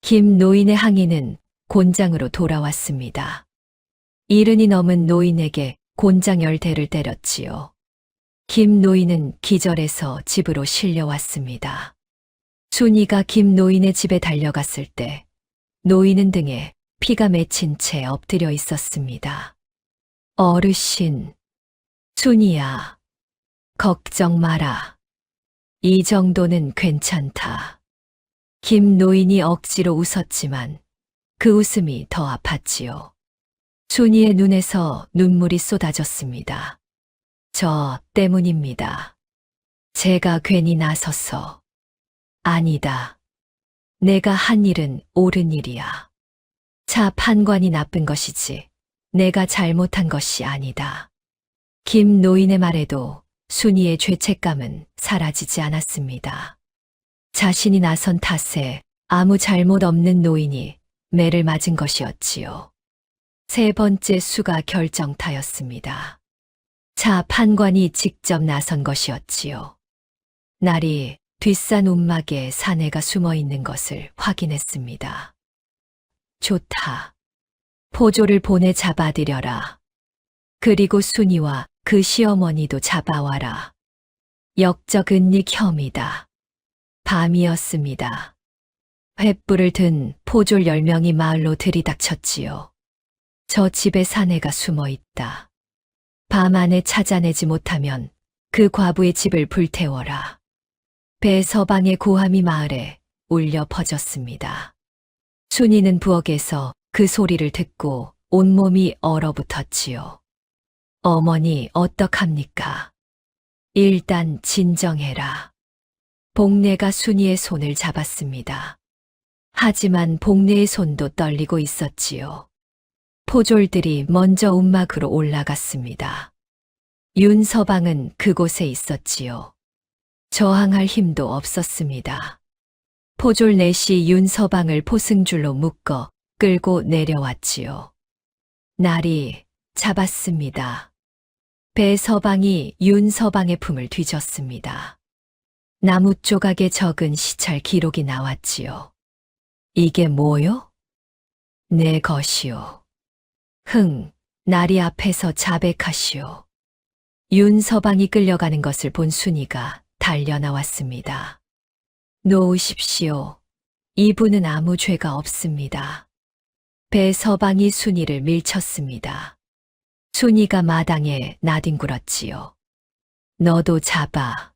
김노인의 항의는 곤장으로 돌아왔습니다. 70이 넘은 노인에게 곤장 10대를 때렸지요. 김노인은 기절해서 집으로 실려왔습니다. 순이가 김노인의 집에 달려갔을 때 노인은 등에 피가 맺힌 채 엎드려 있었습니다. 어르신, 순이야, 걱정 마라. 이 정도는 괜찮다. 김노인이 억지로 웃었지만 그 웃음이 더 아팠지요. 순이의 눈에서 눈물이 쏟아졌습니다. 저 때문입니다. 제가 괜히 나서서. 아니다. 내가 한 일은 옳은 일이야. 차 판관이 나쁜 것이지 내가 잘못한 것이 아니다. 김노인의 말에도 순이의 죄책감은 사라지지 않았습니다. 자신이 나선 탓에 아무 잘못 없는 노인이 매를 맞은 것이었지요. 세 번째 수가 결정타였습니다. 차 판관이 직접 나선 것이었지요. 날이 뒷산 움막에 사내가 숨어 있는 것을 확인했습니다. 좋다. 포조를 보내 잡아들여라. 그리고 순이와 그 시어머니도 잡아와라. 역적 은닉 혐의다. 밤이었습니다. 횃불을 든 포졸 10명이 마을로 들이닥쳤지요. 저 집에 사내가 숨어 있다. 밤 안에 찾아내지 못하면 그 과부의 집을 불태워라. 배서방의 고함이 마을에 울려 퍼졌습니다. 순이는 부엌에서 그 소리를 듣고 온몸이 얼어붙었지요. 어머니 어떡합니까? 일단 진정해라. 복례가 순이의 손을 잡았습니다. 하지만 복례의 손도 떨리고 있었지요. 포졸들이 먼저 움막으로 올라갔습니다. 윤서방은 그곳에 있었지요. 저항할 힘도 없었습니다. 포졸 넷이 윤서방을 포승줄로 묶어 끌고 내려왔지요. 날이 잡았습니다. 배서방이 윤서방의 품을 뒤졌습니다. 나무 조각에 적은 시찰 기록이 나왔지요. 이게 뭐요? 내 것이요. 날이 앞에서 자백하시오. 윤서방이 끌려가는 것을 본 순이가 달려 나왔습니다. 놓으십시오. 이분은 아무 죄가 없습니다. 배서방이 순이를 밀쳤습니다. 순이가 마당에 나뒹굴었지요. 너도 잡아.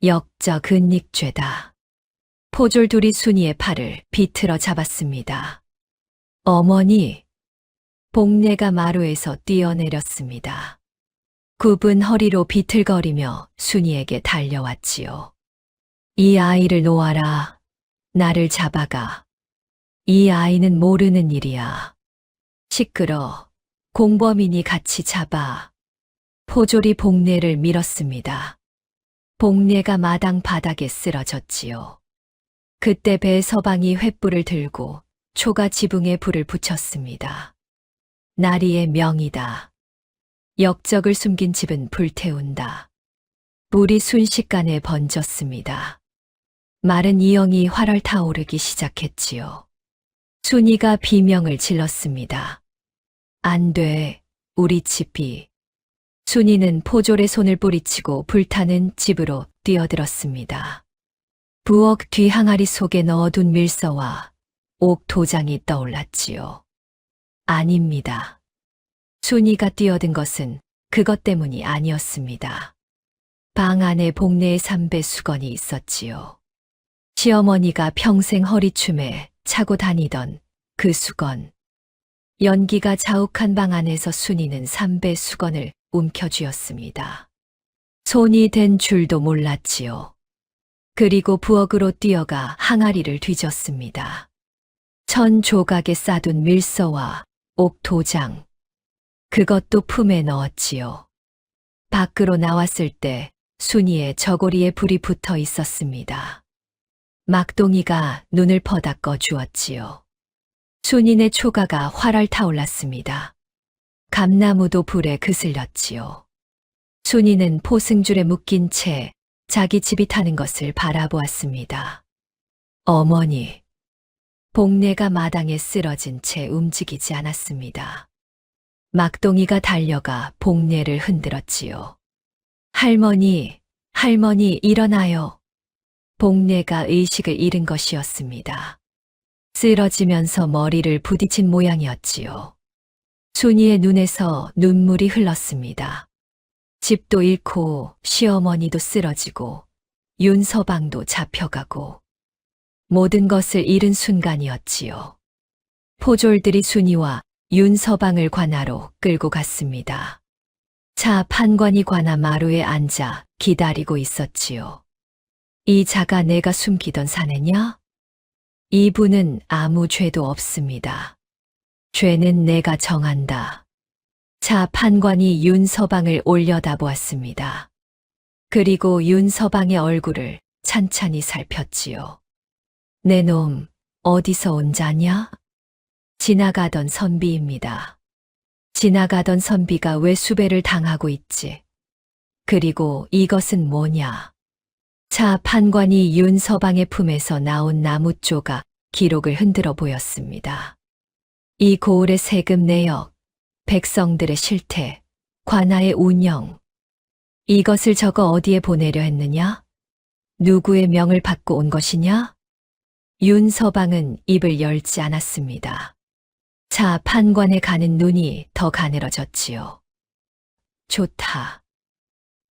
역적 은닉죄다. 포졸 둘이 순이의 팔을 비틀어 잡았습니다. 어머니! 복례가 마루에서 뛰어내렸습니다. 굽은 허리로 비틀거리며 순이에게 달려왔지요. 이 아이를 놓아라. 나를 잡아가. 이 아이는 모르는 일이야. 시끄러. 공범이니 같이 잡아. 포졸이 복례를 밀었습니다. 복례가 마당 바닥에 쓰러졌지요. 그때 배서방이 횃불을 들고 초가 지붕에 불을 붙였습니다. 나리의 명이다. 역적을 숨긴 집은 불태운다. 불이 순식간에 번졌습니다. 마른 이영이 활활 타오르기 시작했지요. 순이가 비명을 질렀습니다. 안 돼, 우리 집이. 순이는 포졸의 손을 뿌리치고 불타는 집으로 뛰어들었습니다. 부엌 뒤 항아리 속에 넣어둔 밀서와 옥 도장이 떠올랐지요. 아닙니다. 순이가 뛰어든 것은 그것 때문이 아니었습니다. 방 안에 복례의 삼배 수건이 있었지요. 시어머니가 평생 허리춤에 차고 다니던 그 수건. 연기가 자욱한 방 안에서 순이는 삼배 수건을 움켜쥐었습니다. 손이 된 줄도 몰랐지요. 그리고 부엌으로 뛰어가 항아리를 뒤졌습니다. 천 조각에 싸둔 밀서와 옥 도장. 그것도 품에 넣었지요. 밖으로 나왔을 때 순이의 저고리에 불이 붙어 있었습니다. 막동이가 눈을 퍼다 꺼 주었지요. 순이네 초가가 활활 타올랐습니다. 감나무도 불에 그슬렸지요. 순이는 포승줄에 묶인 채 자기 집이 타는 것을 바라보았습니다. 어머니, 복례가 마당에 쓰러진 채 움직이지 않았습니다. 막동이가 달려가 복례를 흔들었지요. 할머니, 할머니 일어나요. 복례가 의식을 잃은 것이었습니다. 쓰러지면서 머리를 부딪힌 모양이었지요. 순이의 눈에서 눈물이 흘렀습니다. 집도 잃고 시어머니도 쓰러지고 윤서방도 잡혀가고 모든 것을 잃은 순간이었지요. 포졸들이 순이와 윤서방을 관하로 끌고 갔습니다. 차 판관이 관하 마루에 앉아 기다리고 있었지요. 이 자가 내가 숨기던 사내냐? 이분은 아무 죄도 없습니다. 죄는 내가 정한다. 차 판관이 윤서방을 올려다보았습니다. 그리고 윤서방의 얼굴을 찬찬히 살폈지요. 내 놈, 어디서 온 자냐? 지나가던 선비입니다. 지나가던 선비가 왜 수배를 당하고 있지? 그리고 이것은 뭐냐? 차 판관이 윤서방의 품에서 나온 나무조각 기록을 흔들어 보였습니다. 이 고을의 세금 내역, 백성들의 실태, 관아의 운영. 이것을 적어 어디에 보내려 했느냐? 누구의 명을 받고 온 것이냐? 윤서방은 입을 열지 않았습니다. 차 판관에 가는 눈이 더 가늘어졌지요. 좋다.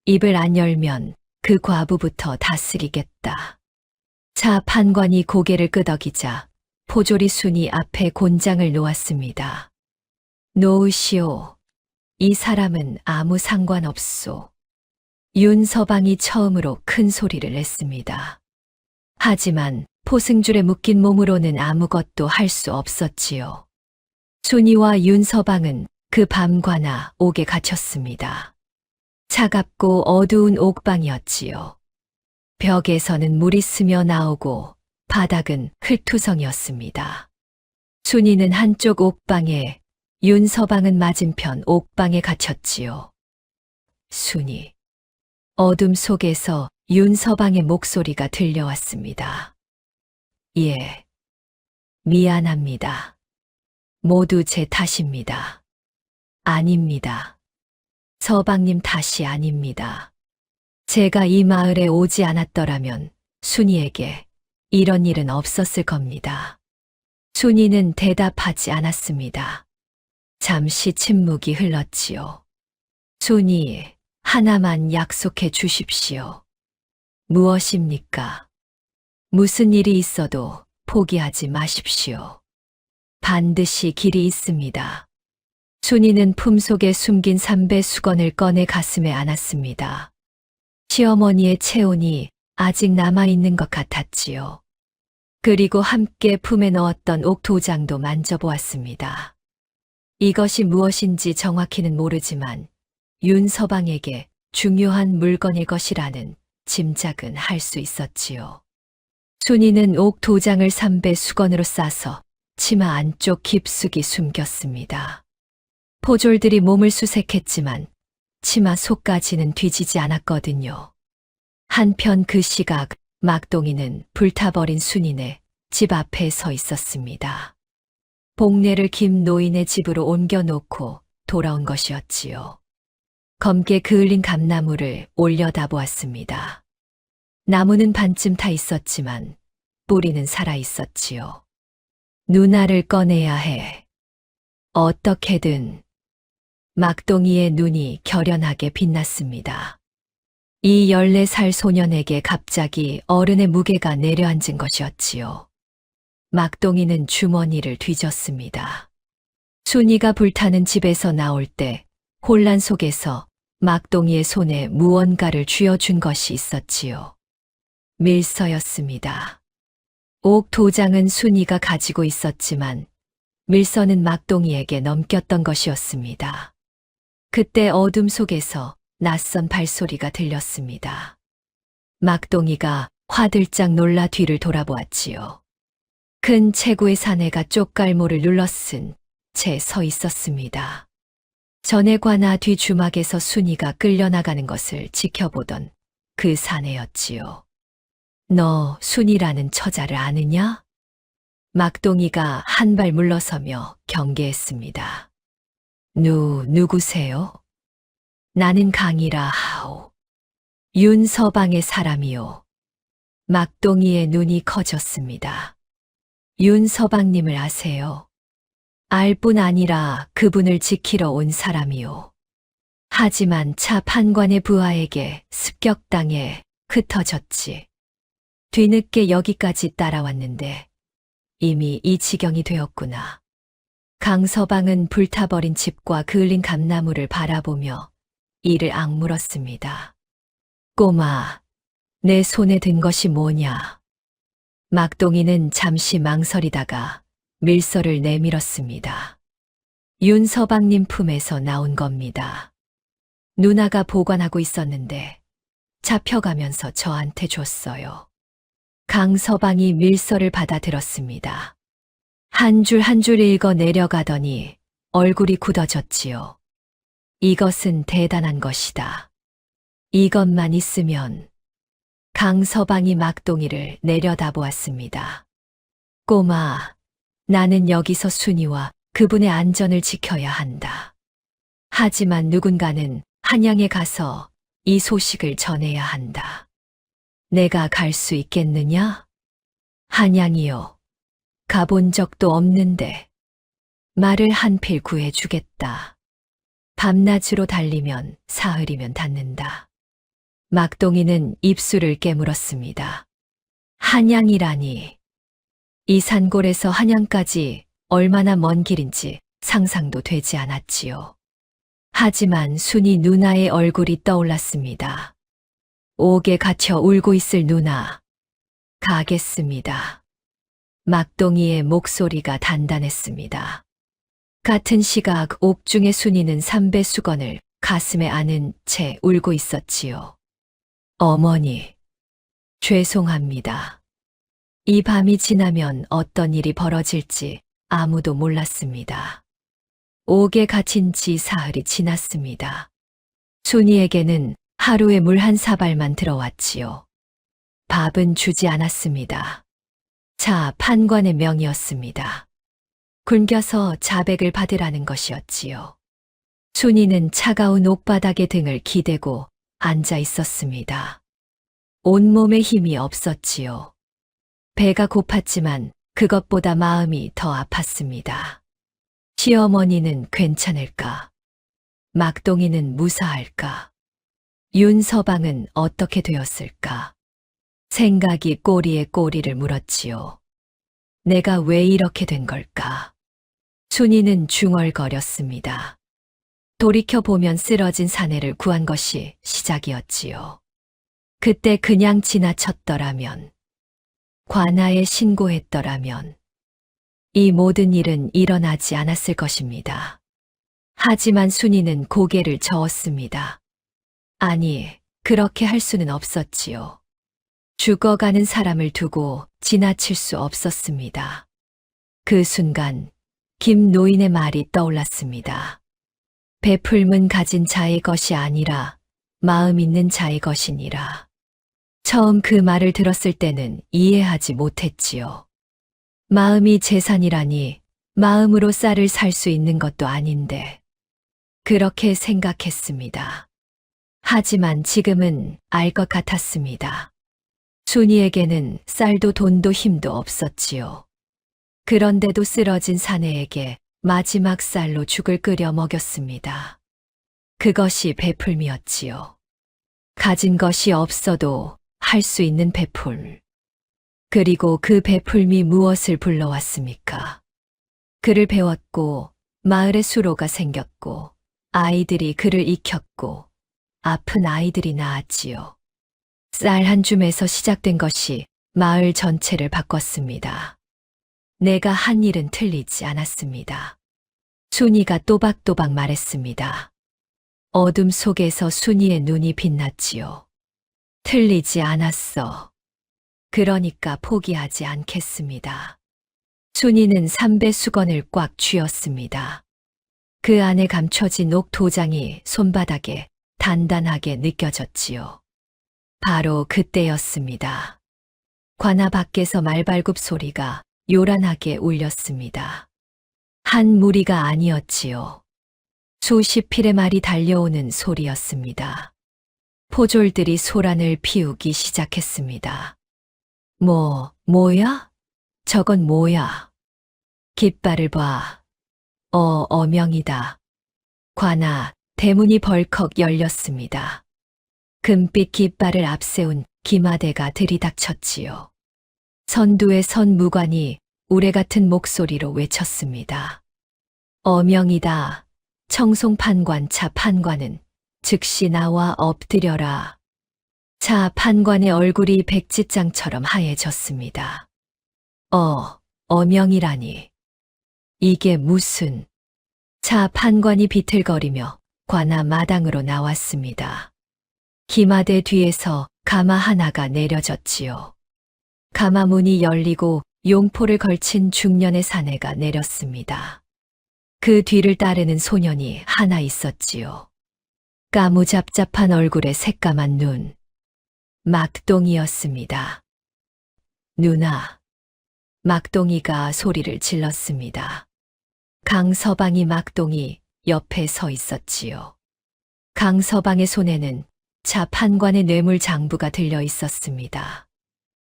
입을 안 열면 그 과부부터 다스리겠다. 차 판관이 고개를 끄덕이자 포졸이 순이 앞에 곤장을 놓았습니다. 놓으시오. 이 사람은 아무 상관없소. 윤서방이 처음으로 큰 소리를 냈습니다. 하지만 포승줄에 묶인 몸으로는 아무것도 할 수 없었지요. 순이와 윤서방은 그 밤 관아 옥에 갇혔습니다. 차갑고 어두운 옥방이었지요. 벽에서는 물이 스며 나오고 바닥은 흙투성이었습니다. 순이는 한쪽 옥방에, 윤서방은 맞은편 옥방에 갇혔지요. 순이. 어둠 속에서 윤서방의 목소리가 들려왔습니다. 예. 미안합니다. 모두 제 탓입니다. 아닙니다. 서방님 탓이 아닙니다. 제가 이 마을에 오지 않았더라면 순이에게 이런 일은 없었을 겁니다. 순이는 대답하지 않았습니다. 잠시 침묵이 흘렀지요. 순이, 하나만 약속해 주십시오. 무엇입니까? 무슨 일이 있어도 포기하지 마십시오. 반드시 길이 있습니다. 순이는 품속에 숨긴 삼배 수건을 꺼내 가슴에 안았습니다. 시어머니의 체온이 아직 남아있는 것 같았지요. 그리고 함께 품에 넣었던 옥도장도 만져보았습니다. 이것이 무엇인지 정확히는 모르지만 윤서방에게 중요한 물건일 것이라는 짐작은 할 수 있었지요. 순이는 옥도장을 삼배 수건으로 싸서 치마 안쪽 깊숙이 숨겼습니다. 포졸들이 몸을 수색했지만 치마 속까지는 뒤지지 않았거든요. 한편 그 시각 막동이는 불타버린 순이네 집 앞에 서 있었습니다. 복례를 김 노인의 집으로 옮겨놓고 돌아온 것이었지요. 검게 그을린 감나무를 올려다보았습니다. 나무는 반쯤 타 있었지만 뿌리는 살아 있었지요. 누나를 꺼내야 해. 어떻게든. 막동이의 눈이 결연하게 빛났습니다. 이 14살 소년에게 갑자기 어른의 무게가 내려앉은 것이었지요. 막동이는 주머니를 뒤졌습니다. 순이가 불타는 집에서 나올 때 혼란 속에서 막동이의 손에 무언가를 쥐어준 것이 있었지요. 밀서였습니다. 옥도장은 순이가 가지고 있었지만 밀서는 막동이에게 넘겼던 것이었습니다. 그때 어둠 속에서 낯선 발소리가 들렸습니다. 막동이가 화들짝 놀라 뒤를 돌아보았지요. 큰 체구의 사내가 쪽갈모를 눌러쓴 채 서 있었습니다. 전에 관아 뒤 주막에서 순이가 끌려나가는 것을 지켜보던 그 사내였지요. 너 순이라는 처자를 아느냐? 막동이가 한 발 물러서며 경계했습니다. 누구세요? 나는 강이라 하오. 윤서방의 사람이요. 막동이의 눈이 커졌습니다. 윤서방님을 아세요? 알 뿐 아니라 그분을 지키러 온 사람이요. 하지만 차 판관의 부하에게 습격당해 흩어졌지. 뒤늦게 여기까지 따라왔는데 이미 이 지경이 되었구나. 강서방은 불타버린 집과 그을린 감나무를 바라보며 이를 악물었습니다. 꼬마, 내 손에 든 것이 뭐냐? 막동이는 잠시 망설이다가 밀서를 내밀었습니다. 윤서방님 품에서 나온 겁니다. 누나가 보관하고 있었는데 잡혀가면서 저한테 줬어요. 강서방이 밀서를 받아들었습니다. 한 줄 한 줄 읽어 내려가더니 얼굴이 굳어졌지요. 이것은 대단한 것이다. 이것만 있으면. 강서방이 막동이를 내려다보았습니다. 꼬마, 나는 여기서 순이와 그분의 안전을 지켜야 한다. 하지만 누군가는 한양에 가서 이 소식을 전해야 한다. 내가 갈 수 있겠느냐? 한양이요. 가본 적도 없는데 말을 한 필 구해주겠다. 밤낮으로 달리면 사흘이면 닿는다. 막동이는 입술을 깨물었습니다. 한양이라니. 이 산골에서 한양까지 얼마나 먼 길인지 상상도 되지 않았지요. 하지만 순이 누나의 얼굴이 떠올랐습니다. 옥에 갇혀 울고 있을 누나. 가겠습니다. 막동이의 목소리가 단단했습니다. 같은 시각 옥중의 순이는 삼배 수건을 가슴에 안은 채 울고 있었지요. 어머니, 죄송합니다. 이 밤이 지나면 어떤 일이 벌어질지 아무도 몰랐습니다. 옥에 갇힌 지 사흘이 지났습니다. 순이에게는 하루에 물 한 사발만 들어왔지요. 밥은 주지 않았습니다. 자, 판관의 명이었습니다. 굶겨서 자백을 받으라는 것이었지요. 순이는 차가운 옥바닥에 등을 기대고 앉아 있었습니다. 온몸에 힘이 없었지요. 배가 고팠지만 그것보다 마음이 더 아팠습니다. 시어머니는 괜찮을까? 막동이는 무사할까? 윤서방은 어떻게 되었을까? 생각이 꼬리에 꼬리를 물었지요. 내가 왜 이렇게 된 걸까? 순이는 중얼거렸습니다. 돌이켜보면 쓰러진 사내를 구한 것이 시작이었지요. 그때 그냥 지나쳤더라면, 관아에 신고했더라면, 이 모든 일은 일어나지 않았을 것입니다. 하지만 순이는 고개를 저었습니다. 아니, 그렇게 할 수는 없었지요. 죽어가는 사람을 두고 지나칠 수 없었습니다. 그 순간 김 노인의 말이 떠올랐습니다. 베풀문 가진 자의 것이 아니라 마음 있는 자의 것이니라. 처음 그 말을 들었을 때는 이해하지 못했지요. 마음이 재산이라니 마음으로 쌀을 살 수 있는 것도 아닌데 그렇게 생각했습니다. 하지만 지금은 알 것 같았습니다. 순이에게는 쌀도 돈도 힘도 없었지요. 그런데도 쓰러진 사내에게 마지막 쌀로 죽을 끓여 먹였습니다. 그것이 베풀미였지요. 가진 것이 없어도 할 수 있는 베풀. 그리고 그 베풀미 무엇을 불러왔습니까? 그를 배웠고 마을에 수로가 생겼고 아이들이 그를 익혔고 아픈 아이들이 낳았지요. 쌀 한 줌에서 시작된 것이 마을 전체를 바꿨습니다. 내가 한 일은 틀리지 않았습니다. 순이가 또박또박 말했습니다. 어둠 속에서 순이의 눈이 빛났지요. 틀리지 않았어. 그러니까 포기하지 않겠습니다. 순이는 삼배 수건을 꽉 쥐었습니다. 그 안에 감춰진 옥 도장이 손바닥에 단단하게 느껴졌지요. 바로 그때였습니다. 관아 밖에서 말발굽 소리가 요란하게 울렸습니다. 한 무리가 아니었지요. 수십 필의 말이 달려오는 소리였습니다. 포졸들이 소란을 피우기 시작했습니다. 뭐야? 저건 뭐야? 깃발을 봐. 어명이다. 관아, 대문이 벌컥 열렸습니다. 금빛 깃발을 앞세운 기마대가 들이닥쳤지요. 선두에 선 무관이 우레 같은 목소리로 외쳤습니다. 어명이다. 청송판관 차 판관은 즉시 나와 엎드려라. 차 판관의 얼굴이 백지장처럼 하얘졌습니다. 어명이라니. 이게 무슨... 차 판관이 비틀거리며 관아 마당으로 나왔습니다. 기마대 뒤에서 가마 하나가 내려졌지요. 가마 문이 열리고 용포를 걸친 중년의 사내가 내렸습니다. 그 뒤를 따르는 소년이 하나 있었지요. 까무잡잡한 얼굴에 새까만 눈. 막동이였습니다. 누나. 막동이가 소리를 질렀습니다. 강서방이 막동이 옆에 서 있었지요. 강서방의 손에는 차 판관의 뇌물 장부가 들려 있었습니다.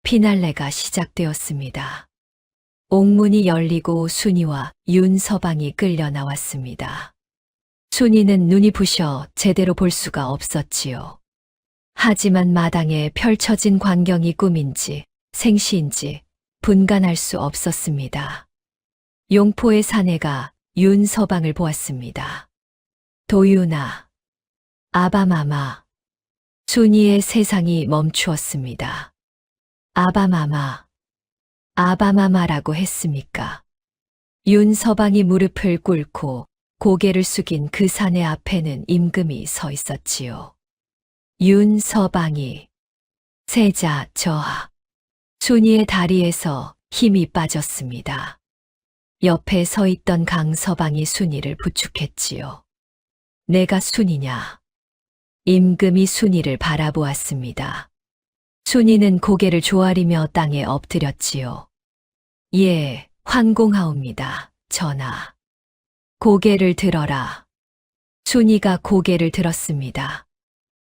피날레가 시작되었습니다. 옥문이 열리고 순이와 윤서방이 끌려 나왔습니다. 순이는 눈이 부셔 제대로 볼 수가 없었지요. 하지만 마당에 펼쳐진 광경이 꿈인지 생시인지 분간할 수 없었습니다. 용포의 사내가 윤서방을 보았습니다. 도윤아, 아바마마. 순이의 세상이 멈추었습니다. 아바마마, 아바마마라고 했습니까? 윤서방이 무릎을 꿇고 고개를 숙인 그 사내 앞에는 임금이 서 있었지요. 윤서방이, 세자 저하. 순이의 다리에서 힘이 빠졌습니다. 옆에 서 있던 강서방이 순이를 부축했지요. 내가 순이냐? 임금이 순이를 바라보았습니다. 순이는 고개를 조아리며 땅에 엎드렸지요. 예, 환공하옵니다, 전하. 고개를 들어라. 순이가 고개를 들었습니다.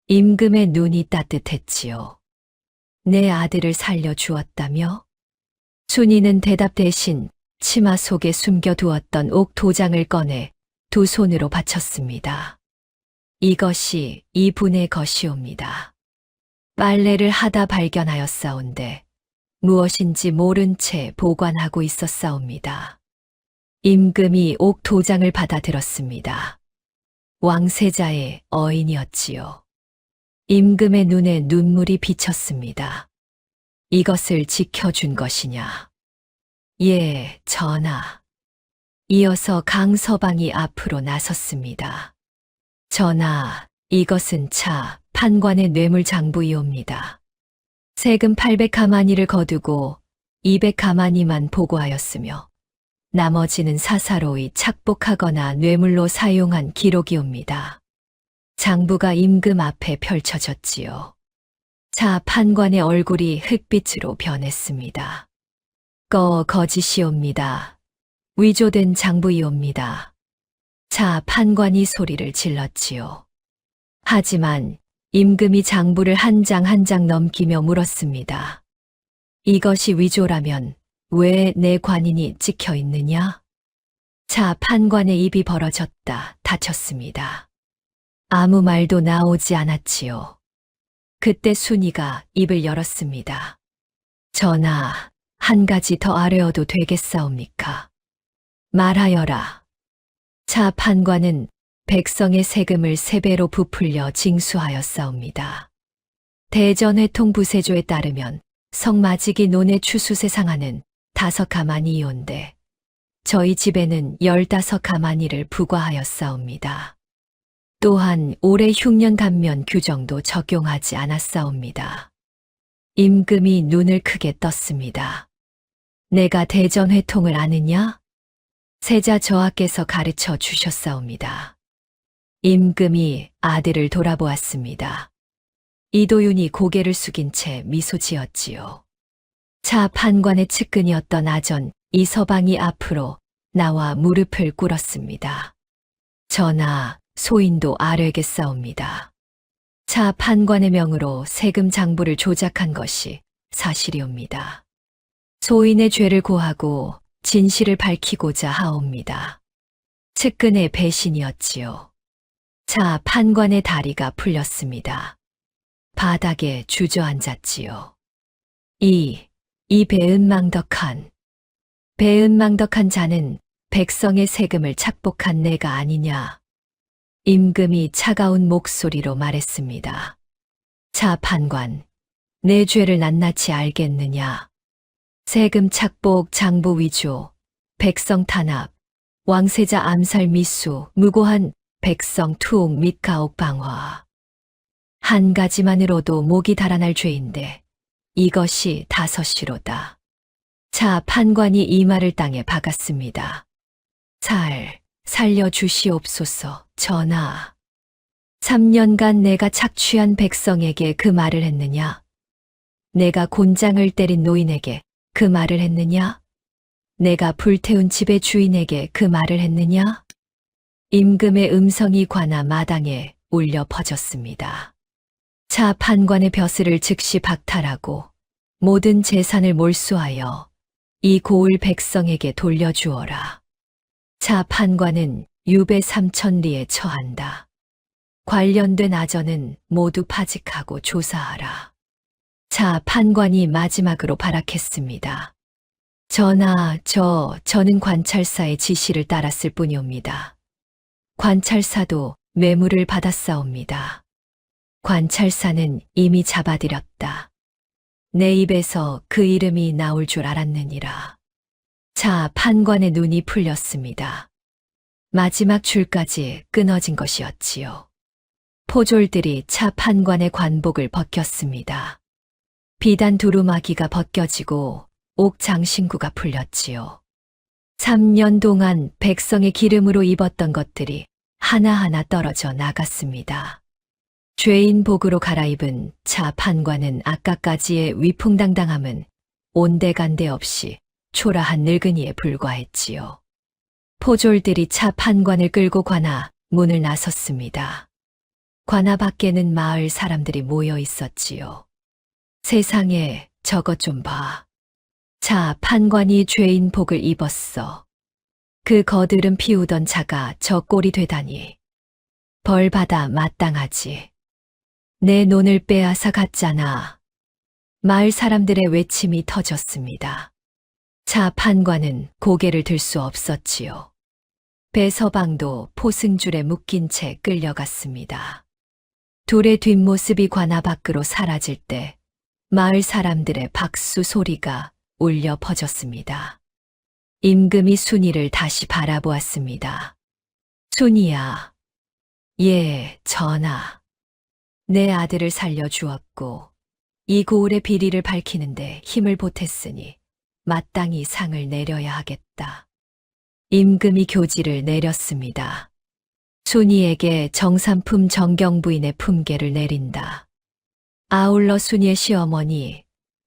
임금의 눈이 따뜻했지요. 내 아들을 살려주었다며? 순이는 대답 대신 치마 속에 숨겨두었던 옥 도장을 꺼내 두 손으로 바쳤습니다. 이것이 이분의 것이옵니다. 빨래를 하다 발견하였사온데 무엇인지 모른 채 보관하고 있었사옵니다. 임금이 옥 도장을 받아들었습니다. 왕세자의 어인이었지요. 임금의 눈에 눈물이 비쳤습니다. 이것을 지켜준 것이냐? 예, 전하. 이어서 강서방이 앞으로 나섰습니다. 전하, 이것은 차 판관의 뇌물장부이옵니다. 세금 800가마니를 거두고 200가마니만 보고하였으며 나머지는 사사로이 착복하거나 뇌물로 사용한 기록이옵니다. 장부가 임금 앞에 펼쳐졌지요. 차 판관의 얼굴이 흑빛으로 변했습니다. 거짓이옵니다. 위조된 장부이옵니다. 차 판관이 소리를 질렀지요. 하지만 임금이 장부를 한 장 한 장 넘기며 물었습니다. 이것이 위조라면 왜 내 관인이 찍혀 있느냐? 차 판관의 입이 벌어졌다 닫혔습니다. 아무 말도 나오지 않았지요. 그때 순이가 입을 열었습니다. 전하, 한 가지 더 아뢰어도 되겠사옵니까? 말하여라. 차 판관은 백성의 세금을 3배로 부풀려 징수하였사옵니다. 대전회통 부세조에 따르면 성마지기 논의 추수세 상한은 5가마니이온데 저희 집에는 15가마니를 부과하였사옵니다. 또한 올해 흉년 감면 규정도 적용하지 않았사옵니다. 임금이 눈을 크게 떴습니다. 내가 대전회통을 아느냐? 세자 저하께서 가르쳐 주셨사옵니다. 임금이 아들을 돌아보았습니다. 이도윤이 고개를 숙인 채 미소 지었지요. 차 판관의 측근이었던 아전 이서방이 앞으로 나와 무릎을 꿇었습니다. 전하, 소인도 아뢰겠사옵니다. 차 판관의 명으로 세금 장부를 조작한 것이 사실이옵니다. 소인의 죄를 고하고 진실을 밝히고자 하옵니다. 측근의 배신이었지요. 차 판관의 다리가 풀렸습니다. 바닥에 주저앉았지요. 이 배은망덕한 자는 백성의 세금을 착복한 내가 아니냐. 임금이 차가운 목소리로 말했습니다. 차 판관, 내 죄를 낱낱이 알겠느냐. 세금 착복, 장부 위조, 백성 탄압, 왕세자 암살 미수, 무고한 백성 투옥 및 가옥 방화. 한 가지만으로도 목이 달아날 죄인데 이것이 5시로다. 차 판관이 이 말을 땅에 박았습니다. 살려주시옵소서, 전하. 3년간 내가 착취한 백성에게 그 말을 했느냐? 내가 곤장을 때린 노인에게 그 말을 했느냐? 내가 불태운 집의 주인에게 그 말을 했느냐? 임금의 음성이 관아 마당에 울려 퍼졌습니다. 차 판관의 벼슬을 즉시 박탈하고 모든 재산을 몰수하여 이 고을 백성에게 돌려주어라. 차 판관은 유배 3,000리에 처한다. 관련된 아전은 모두 파직하고 조사하라. 차 판관이 마지막으로 발악했습니다. 전하, 저는 관찰사의 지시를 따랐을 뿐이옵니다. 관찰사도 뇌물을 받았사옵니다. 관찰사는 이미 잡아들였다. 내 입에서 그 이름이 나올 줄 알았느니라. 차 판관의 눈이 풀렸습니다. 마지막 줄까지 끊어진 것이었지요. 포졸들이 차 판관의 관복을 벗겼습니다. 비단 두루마기가 벗겨지고 옥 장신구가 풀렸지요. 3년 동안 백성의 기름으로 입었던 것들이 하나하나 떨어져 나갔습니다. 죄인 복으로 갈아입은 차 판관은 아까까지의 위풍당당함은 온데간데 없이 초라한 늙은이에 불과했지요. 포졸들이 차 판관을 끌고 관아 문을 나섰습니다. 관아 밖에는 마을 사람들이 모여 있었지요. 세상에, 저것 좀 봐. 자, 판관이 죄인 복을 입었어. 그 거들은 피우던 자가 저 꼴이 되다니. 벌 받아 마땅하지. 내 논을 빼앗아 갔잖아. 마을 사람들의 외침이 터졌습니다. 자, 판관은 고개를 들 수 없었지요. 배서방도 포승줄에 묶인 채 끌려갔습니다. 둘의 뒷모습이 관아 밖으로 사라질 때 마을 사람들의 박수 소리가 울려 퍼졌습니다. 임금이 순이를 다시 바라보았습니다. 순이야. 예, 전하. 내 아들을 살려주었고 이 고을의 비리를 밝히는데 힘을 보탰으니 마땅히 상을 내려야 하겠다. 임금이 교지를 내렸습니다. 순이에게 정삼품 정경부인의 품계를 내린다. 아울러 순이의 시어머니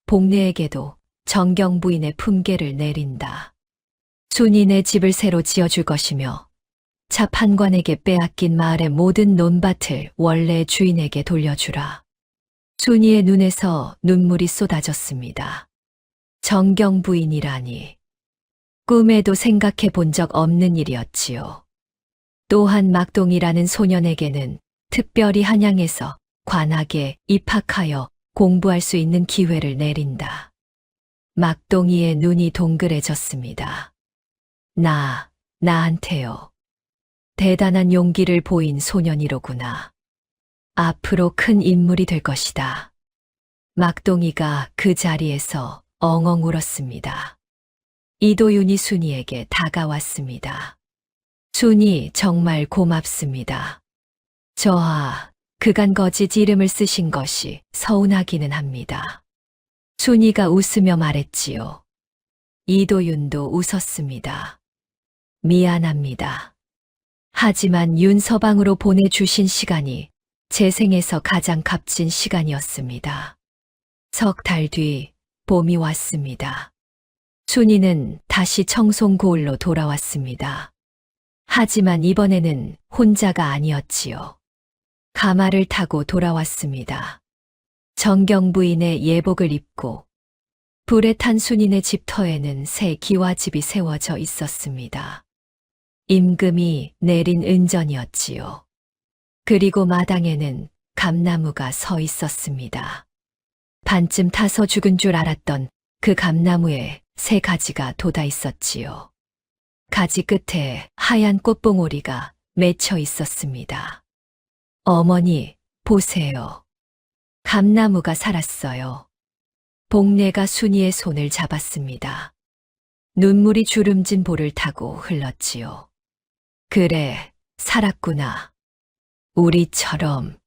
복례에게도 정경부인의 품계를 내린다. 순이네 집을 새로 지어줄 것이며 차 판관에게 빼앗긴 마을의 모든 논밭을 원래 주인에게 돌려주라. 순이의 눈에서 눈물이 쏟아졌습니다. 정경부인이라니. 꿈에도 생각해 본 적 없는 일이었지요. 또한 막동이라는 소년에게는 특별히 한양에서 관학에 입학하여 공부할 수 있는 기회를 내린다. 막동이의 눈이 동그래졌습니다. 나한테요. 대단한 용기를 보인 소년이로구나. 앞으로 큰 인물이 될 것이다. 막동이가 그 자리에서 엉엉 울었습니다. 이도윤이 순이에게 다가왔습니다. 순이 정말 고맙습니다. 저하, 그간 거짓 이름을 쓰신 것이 서운하기는 합니다. 순이가 웃으며 말했지요. 이도윤도 웃었습니다. 미안합니다. 하지만 윤서방으로 보내주신 시간이 제 생에서 가장 값진 시간이었습니다. 석 달 뒤 봄이 왔습니다. 순이는 다시 청송고을로 돌아왔습니다. 하지만 이번에는 혼자가 아니었지요. 가마를 타고 돌아왔습니다. 정경부인의 예복을 입고 불에 탄 순이네 집터에는 새 기와집이 세워져 있었습니다. 임금이 내린 은전이었지요. 그리고 마당에는 감나무가 서 있었습니다. 반쯤 타서 죽은 줄 알았던 그 감나무에 새 가지가 돋아 있었지요. 가지 끝에 하얀 꽃봉오리가 맺혀 있었습니다. 어머니, 보세요. 감나무가 살았어요. 복례가 순이의 손을 잡았습니다. 눈물이 주름진 볼을 타고 흘렀지요. 그래, 살았구나. 우리처럼.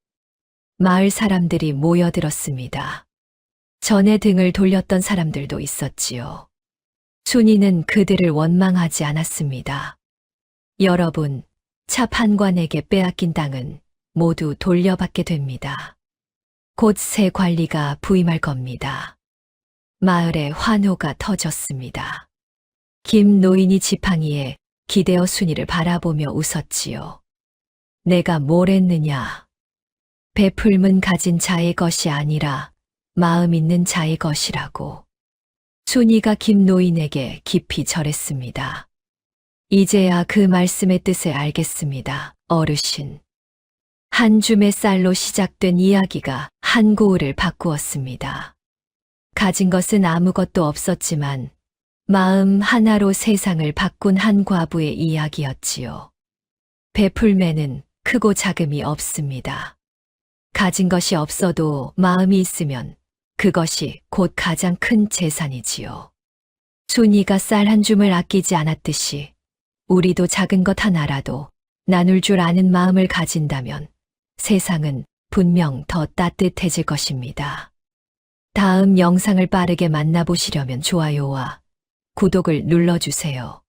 마을 사람들이 모여들었습니다. 전에 등을 돌렸던 사람들도 있었지요. 순이는 그들을 원망하지 않았습니다. 여러분, 차 판관에게 빼앗긴 땅은 모두 돌려받게 됩니다. 곧 새 관리가 부임할 겁니다. 마을에 환호가 터졌습니다. 김 노인이 지팡이에 기대어 순이를 바라보며 웃었지요. 내가 뭘 했느냐? 베풀문 가진 자의 것이 아니라 마음 있는 자의 것이라고. 순이가 김 노인에게 깊이 절했습니다. 이제야 그 말씀의 뜻을 알겠습니다, 어르신. 한 줌의 쌀로 시작된 이야기가 한 고을을 바꾸었습니다. 가진 것은 아무것도 없었지만 마음 하나로 세상을 바꾼 한 과부의 이야기였지요. 베풀매는 크고 작음이 없습니다. 가진 것이 없어도 마음이 있으면 그것이 곧 가장 큰 재산이지요. 순이가 쌀 한 줌을 아끼지 않았듯이 우리도 작은 것 하나라도 나눌 줄 아는 마음을 가진다면 세상은 분명 더 따뜻해질 것입니다. 다음 영상을 빠르게 만나보시려면 좋아요와 구독을 눌러주세요.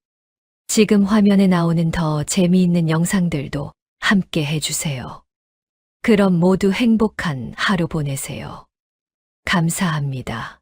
지금 화면에 나오는 더 재미있는 영상들도 함께 해주세요. 그럼 모두 행복한 하루 보내세요. 감사합니다.